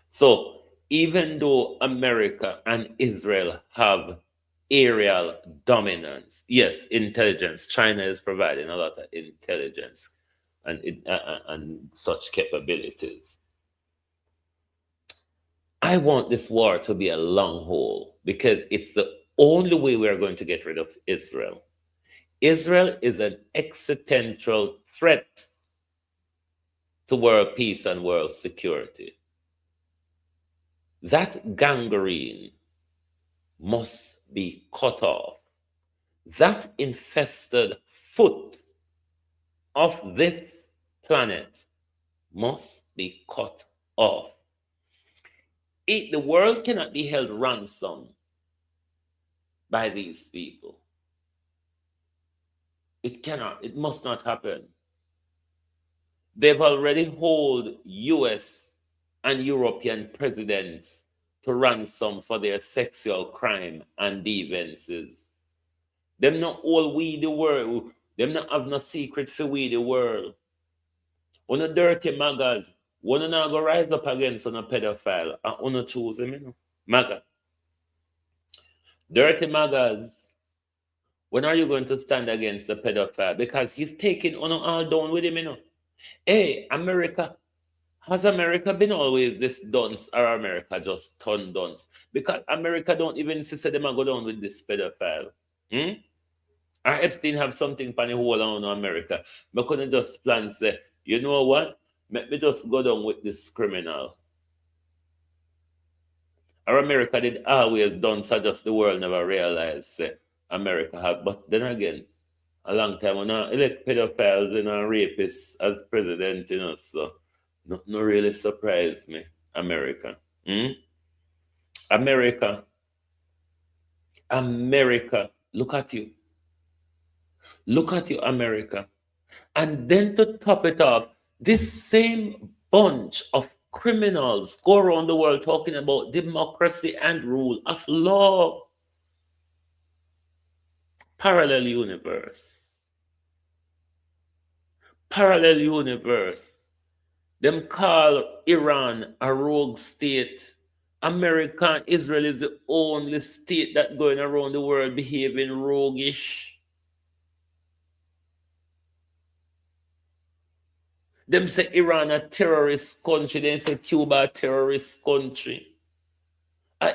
So even though America and Israel have aerial dominance, yes, intelligence, China is providing a lot of intelligence and such capabilities. I want this war to be a long haul, because it's the only way we are going to get rid of Israel. Israel is an existential threat to world peace and world security. That gangrene must be cut off. That infested foot of this planet must be cut off. The world cannot be held ransom by these people. It cannot. It must not happen. They've already held U.S. and European presidents to ransom for their sexual crime and deviances. Them not all we the world. Them not have no secret for we the world. On a dirty magas, one not go rise up against on a pedophile and on choose him, you know. Maga. Dirty magas. When are you going to stand against the pedophile? Because he's taking on all down with him, you know. Hey, America. Has America been always this dunce, or America just turn dunce? Because America don't even see them go down with this pedophile. Or Epstein have something for the whole on America. I couldn't just plan say, you know what? Let me just go down with this criminal. Or America did always done so just the world never realized say, America have. But then again, a long time when I elect pedophiles and rapists as president, so no really surprised me. America. America. America. Look at you. Look at you, America. And then to top it off, this same bunch of criminals go around the world talking about democracy and rule of law. Parallel universe. Parallel universe. Them call Iran a rogue state. America and Israel is the only state that going around the world behaving roguish. Them say Iran a terrorist country, then say Cuba a terrorist country.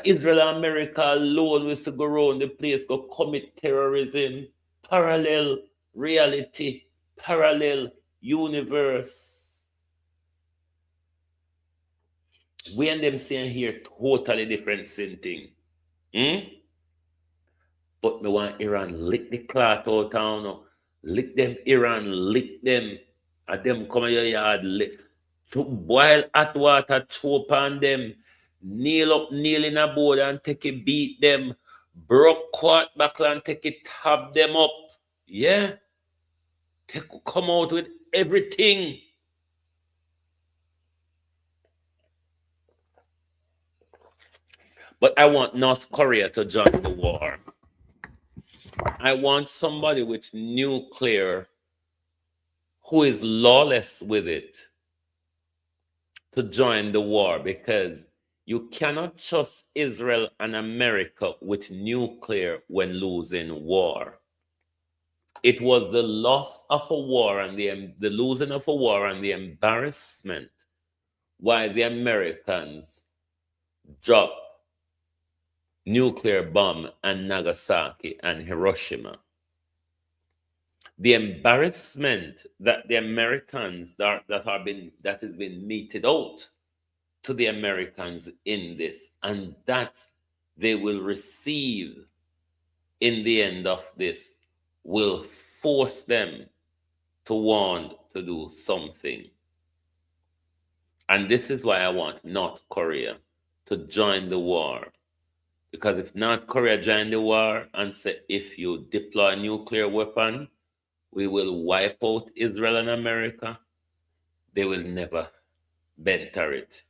Israel and America alone was to go around the place, go commit terrorism. Parallel reality, parallel universe. We and them saying here totally different thing. But me want Iran lick the cloth out town. Lick them, Iran, lick them. And them come in your yard, lick. So boil hot water, choke on them. Nail in a board and take it, beat them. Broke quart buckle and take it, tab them up. Yeah. Come out with everything. But I want North Korea to join the war. I want somebody with nuclear who is lawless with it to join the war, because you cannot trust Israel and America with nuclear when losing war. It was the loss of a war and the losing of a war and the embarrassment why the Americans dropped nuclear bomb on Nagasaki and Hiroshima. The embarrassment that the Americans that has been meted out to the Americans in this, and that they will receive in the end of this, will force them to want to do something. And this is why I want North Korea to join the war. Because if North Korea join the war and say, if you deploy a nuclear weapon, we will wipe out Israel and America, they will never banter it.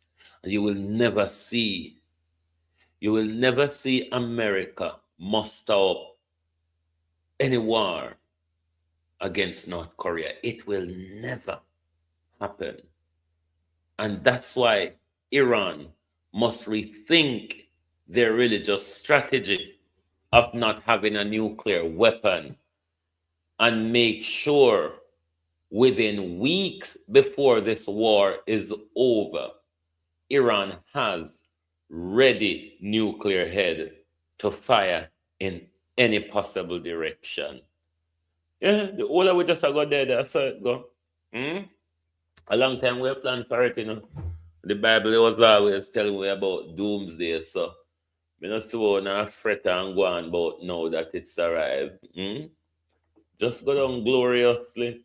And you will never see America muster up any war against North Korea. It will never happen. And that's why Iran must rethink their religious strategy of not having a nuclear weapon, and make sure within weeks before this war is over, Iran has ready nuclear head to fire in any possible direction. Yeah, the older we just go there, I saw it go. A long time we planned for it, The Bible was always telling me about doomsday, so I don't see fret and go on about now that it's arrived. Just go down gloriously.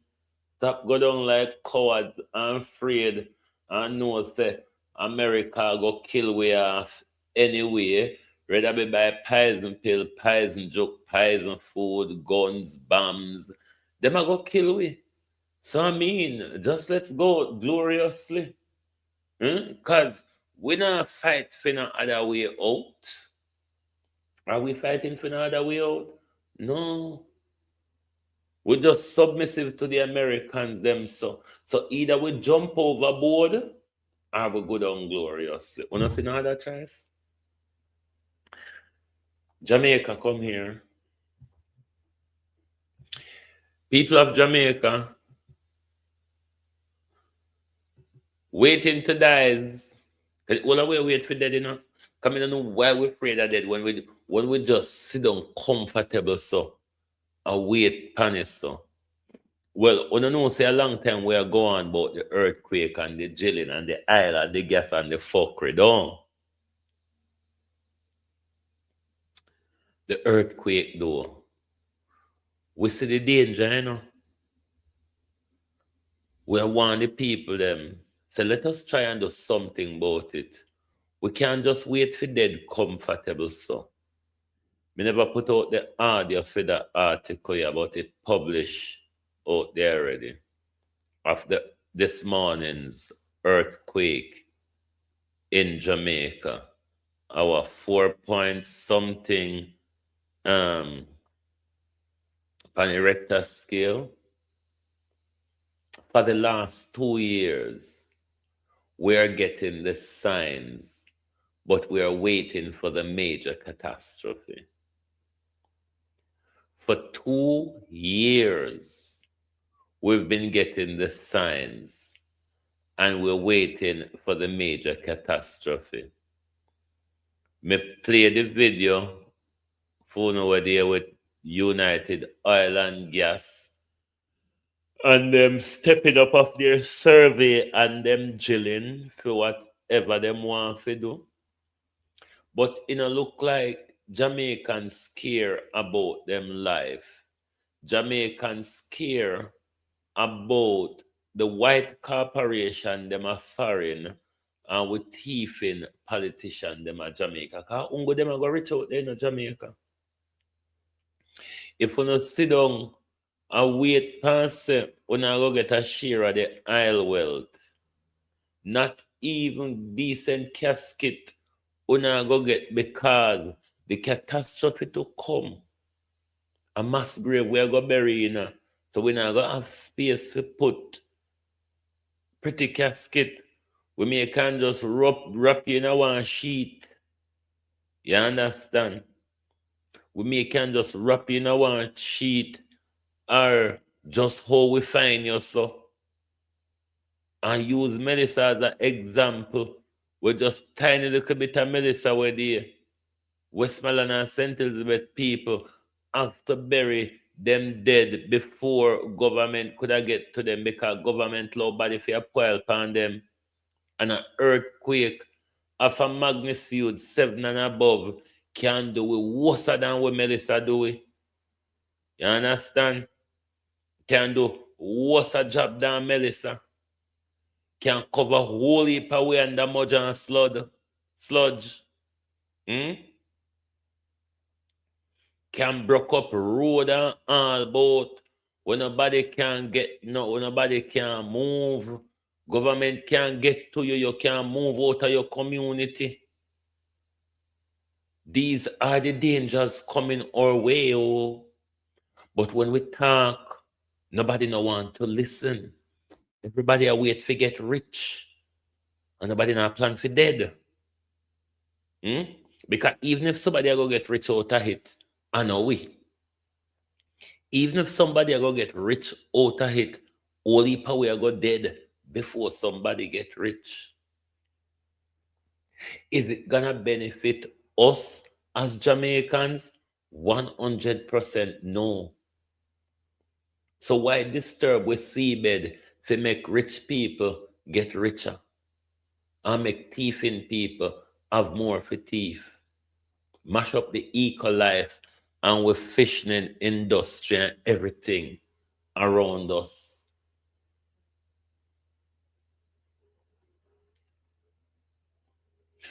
Stop go down like cowards and afraid and know say America go kill we off anyway. Rather be buy poison pill, poison joke, poison food, guns, bombs. Them a go kill we. So I mean, just let's go gloriously. Because we not fight for no other way out. Are we fighting for no other way out? No. We're just submissive to the Americans them so. So either we jump overboard or we go down gloriously. We not see no other choice. Jamaica, come here. People of Jamaica, waiting to die. All the way wait for dead, Come in and know why we're afraid of dead when we just sit down comfortable so. Wait panic so. Well, we don't know say a long time we are going about the earthquake and the drilling and the oil and the gas and the fuckery, don't? the earthquake though. We see the danger, you know. We want the people them. So let us try and do something about it. We can't just wait for dead comfortable so. We never put out the audio for the article about it published out there already. Of this morning's earthquake in Jamaica. Our 4 point something on a Richter scale. For the last 2 years, we're getting the signs, but we're waiting for the major catastrophe. For 2 years, we've been getting the signs, and we're waiting for the major catastrophe. Me play the video for over there with United Oil and Gas, and them stepping up of their survey and them drilling for whatever them want to do. But it don't look like Jamaicans care about them life. Jamaicans care about the white corporation them are foreign and with thieving politician them are Jamaica. Because ungo them are go reach out there in Jamaica. If you not sit down and wait past when I go get a share of the oil wealth, not even decent casket when I go get, because the catastrophe to come. A mass grave we are going to bury in. So we not going to have space to put pretty casket. We may can just wrap you in a one sheet. You understand? We may can just wrap you in a one sheet, or just how we find you so. And use Melissa as an example. We just tiny little bit of Melissa where the Westmoreland and St. Elizabeth people have to bury them dead before government could have get to them, because government law body for a pile upon them. And an earthquake of a magnitude 7 and above can do it worse than what Melissa do it. You understand? Can do worse a job than Melissa. Can cover whole heap away under mud and sludge. Can broke up road and all boat. When nobody can get, no, when nobody can move. Government can't get to you, you can't move out of your community. These are the dangers coming our way, oh. But when we talk, nobody no want to listen. Everybody wait for get rich. And nobody not plan for dead. Because even if somebody go get rich out of it, I know we. Even if somebody go get rich out of it, only power go dead before somebody get rich. Is it gonna benefit us as Jamaicans? 100% no. So why disturb with seabed to make rich people get richer and make thieving people have more for thief? Mash up the eco life and with fishing industry and everything around us.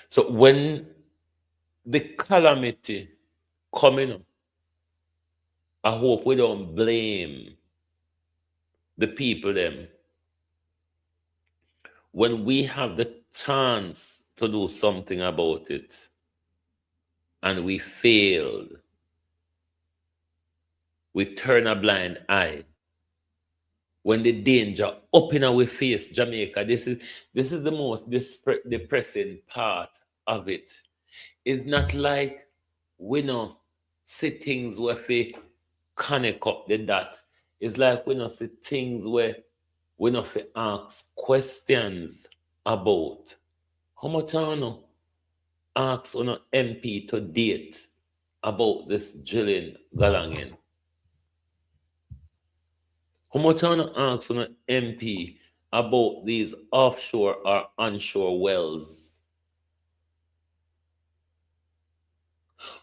So when the calamity coming up, I hope we don't blame the people them. When we have the chance to do something about it and we failed, we turn a blind eye. When the danger up in our face, Jamaica, this is the most depressing part of it. It's not like we know see things where we connect up the dot. It's like we know see things where we know fi ask questions about. How much I know ask on an MP to date about this drilling galangin? How much I want to ask on an MP about these offshore or onshore wells?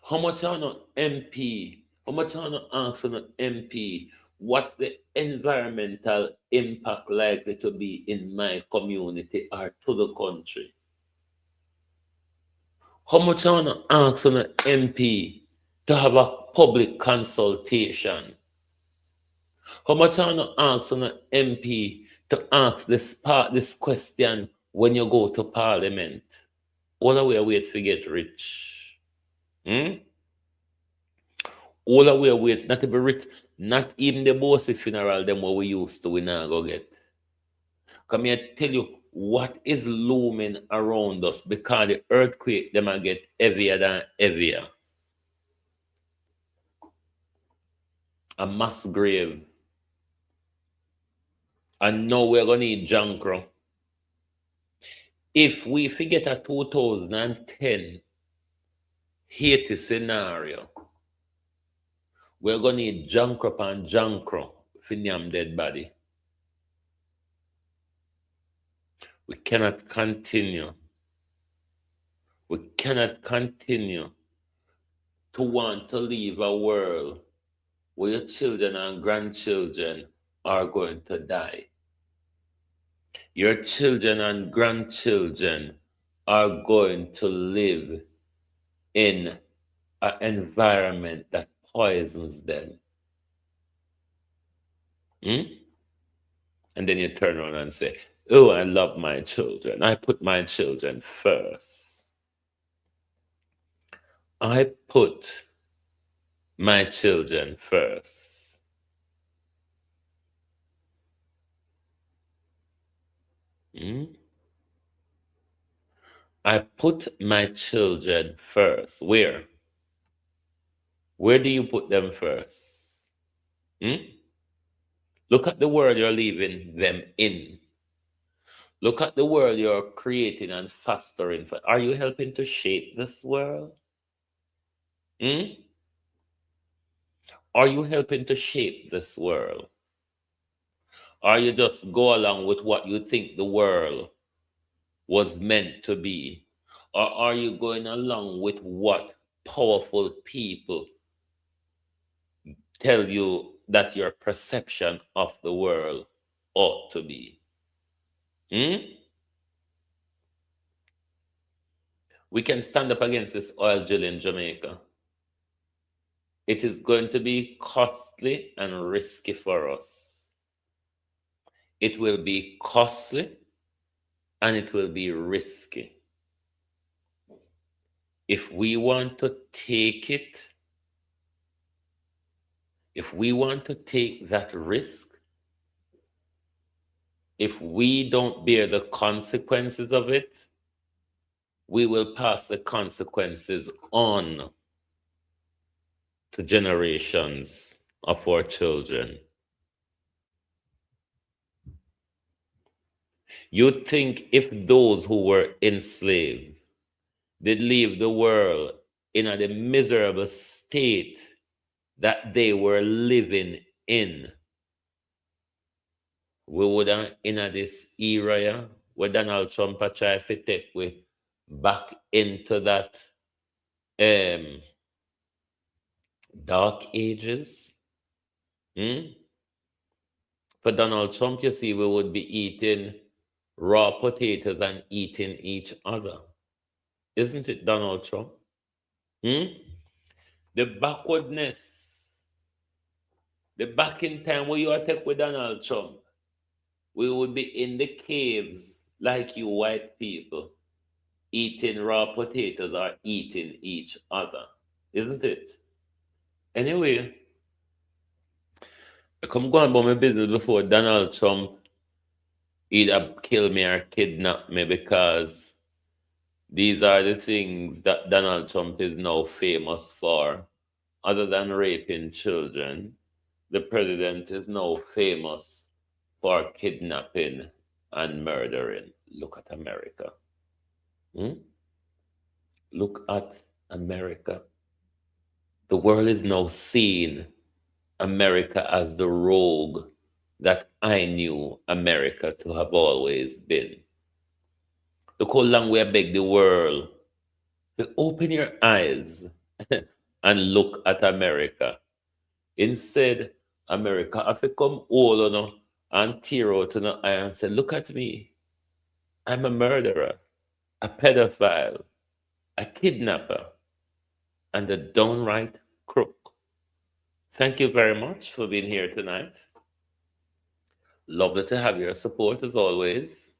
How much on an MP? How much on an ask on an MP? What's the environmental impact likely to be in my community or to the country? How much on an ask on an MP to have a public consultation? How much on an ask on an MP to ask this question when you go to Parliament? All the way wait to get rich. Hmm? All the way wait, not to be rich, not even the bossy funeral, them what we used to, we now go get. Come here, tell you what is looming around us because the earthquake them a get heavier than heavier. A mass grave. And now we're gonna need Jankro. If we forget a 2010 Haiti scenario, we're gonna need Jankro and Jankro for Nyam dead body. We cannot continue. We cannot continue to want to live a world where your children and grandchildren are going to die. Your children and grandchildren are going to live in an environment that poisons them. Hmm? And then you turn around and say, oh, I love my children. I put my children first. I put my children first. Hmm? I put my children first. Where? Where do you put them first? Hmm? Look at the world you're leaving them in. Look at the world you're creating and fostering for. Are you helping to shape this world? Hmm? Are you helping to shape this world? Or you just go along with what you think the world was meant to be? Or are you going along with what powerful people tell you that your perception of the world ought to be? Hmm? We can stand up against this oil drill in Jamaica. It is going to be costly and risky for us. It will be costly and it will be risky. If we want to take it, if we want to take that risk, if we don't bear the consequences of it, we will pass the consequences on to generations of our children. You think if those who were enslaved did leave the world in a miserable state that they were living in, we would have in this era where Donald Trump try to take we back into that dark ages. For Donald Trump, you see, we would be eating raw potatoes and eating each other. Isn't it, Donald Trump? The backwardness, the back in time where you attack with Donald Trump, we would be in the caves like you white people, eating raw potatoes or eating each other. Isn't it? Anyway, I come go on about my business before Donald Trump either kill me or kidnap me, because these are the things that Donald Trump is now famous for. Other than raping children, the president is now famous for kidnapping and murdering. Look at America. Look at America. The world is now seeing America as the rogue that I knew America to have always been. Look how long we have begged the world to open your eyes and look at America. Instead, America have to come all on and tear out an eye and say, look at me. I'm a murderer, a pedophile, a kidnapper, and a downright crook. Thank you very much for being here tonight. Lovely to have your support as always.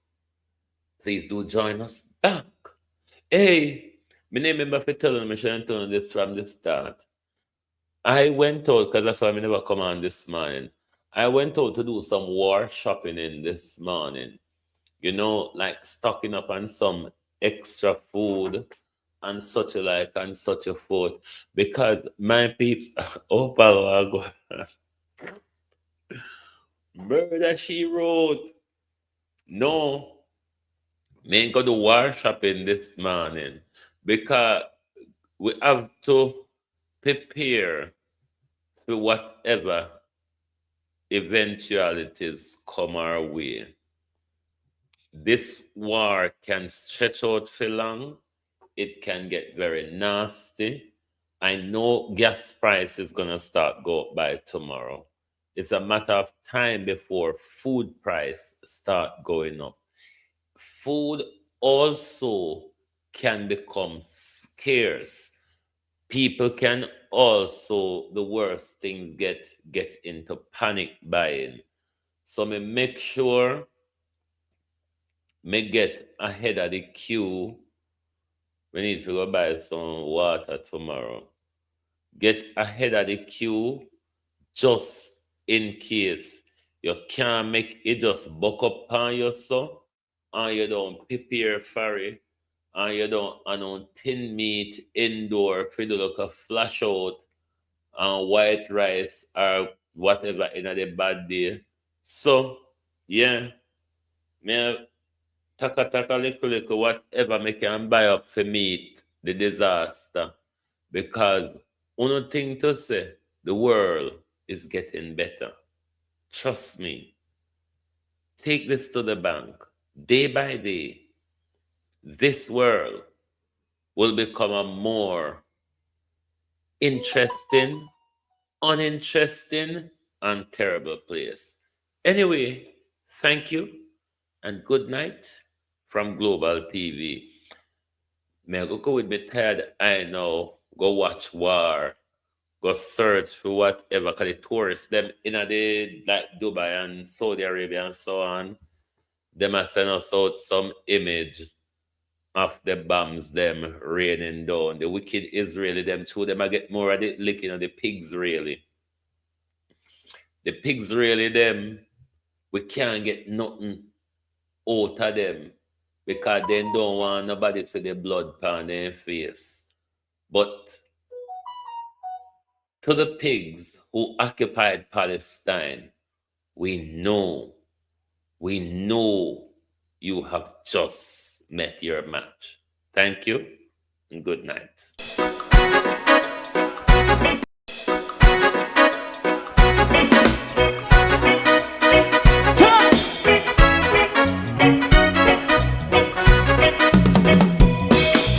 Please do join us back. Hey, my name is for telling me this from the start. I went out, because that's why I never come on this morning. I went out to do some war shopping in this morning. You know, like stocking up on some extra food and such like and such a forth. Because my peeps, oh, Palo, murder she wrote. No, me ain't go to war shopping this morning because we have to prepare for whatever eventualities come our way. This war can stretch out for long. It can get very nasty. I know gas price is going to start go up by tomorrow. It's a matter of time before food price start going up. Food also can become scarce. People can also, the worst things, get into panic buying. So me make sure me get ahead of the queue. We need to go buy some water tomorrow. Get ahead of the queue just in case you can't make it just buck up on yourself and you don't prepare for it and you don't tin meat indoor for the look of flash out and white rice or whatever in a bad day. So yeah, me taka little whatever me can buy up for meet the disaster, because one thing to say, the world is getting better. Trust me. Take this to the bank. Day by day, this world will become a more interesting, uninteresting, and terrible place. Anyway, thank you and good night from Global TV. May I go with me tired? I know. Go watch war. Go search for whatever, because the tourists, them in the like Dubai and Saudi Arabia and so on, they must send us out some image of the bombs them raining down. The wicked Israeli, them too, them I get more of the licking of the PIGSREAL. The PIGSREAL, them, we can't get nothing out of them because they don't want nobody to see the blood on their face. But to the pigs who occupied Palestine, we know you have just met your match. Thank you and good night.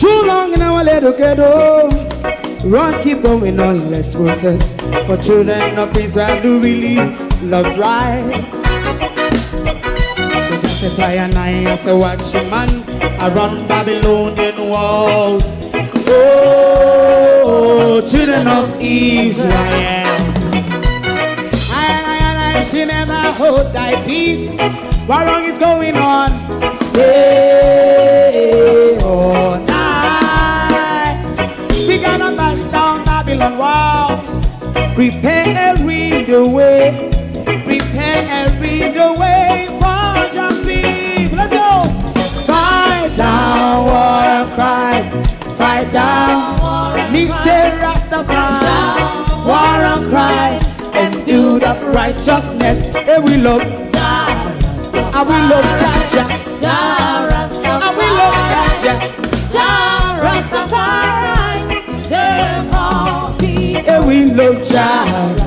Too long in our little ghetto, run keep going on less process. For children of Israel do really love rights. So just and I as a watching man around Babylonian walls. Oh, children of Israel, I she never hold thy peace. What wrong is going on? Day or night, we gotta bust down Babylon walls. Prepare and read the way. Prepare and read the way for your people. Let's go. Fight down war and crime. Fight down. Me say Rastafari. War and crime. And do that righteousness. And we love. And we love Jaja. And we love Jaja. Rastafari, save all people. And we love Jaja.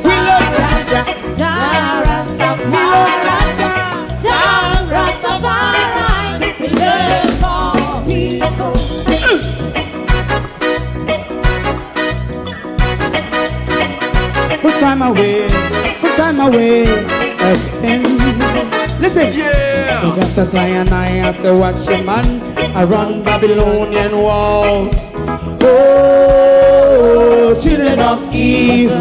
We love Jaja. Rastafari, We love Jaja. Rastafari, save all people. time away, put time away again. Listen, yeah. Just as I and I as a watchman, I run Babylonian walls. Oh, children of Israel,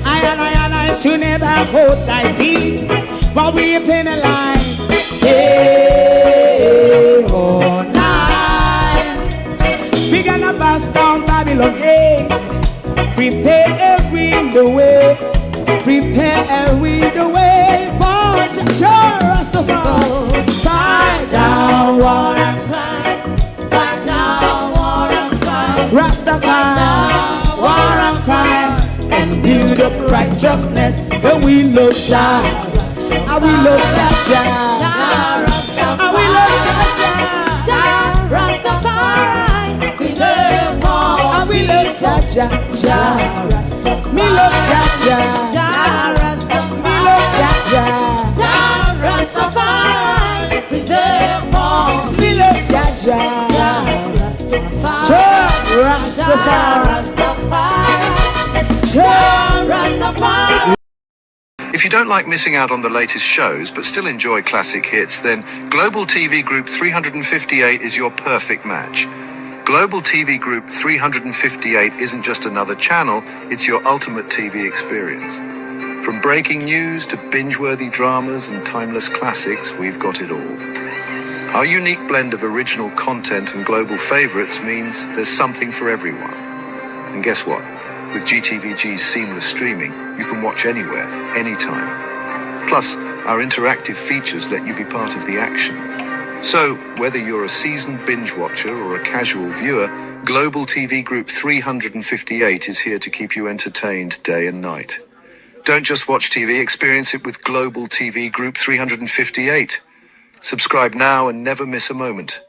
I should never hold thy peace, but we penalize day or night. We gonna bust down Babylon gates, prepare the way, prepare the way for Rastafari. Fight down war and crime, fight down war and crime, Rastafari, war and crime, and build up righteousness. And we love Jah, and we love Jah, and we love Jah, Rastafari, preserve all, and we love Jah, me love Jah, me love Jah, Rastafari, preserve all, me love Jah, Rastafari. If you don't like missing out on the latest shows but still enjoy classic hits, then Global TV Group 358 is your perfect match. Global TV Group 358 isn't just another channel, it's your ultimate TV experience. From breaking news to binge-worthy dramas and timeless classics, we've got it all. Our unique blend of original content and global favorites means there's something for everyone. And guess what? With GTVG's seamless streaming, you can watch anywhere, anytime. Plus, our interactive features let you be part of the action. So, whether you're a seasoned binge watcher or a casual viewer, Global TV Group 358 is here to keep you entertained day and night. Don't just watch TV, experience it with Global TV Group 358. Subscribe now and never miss a moment.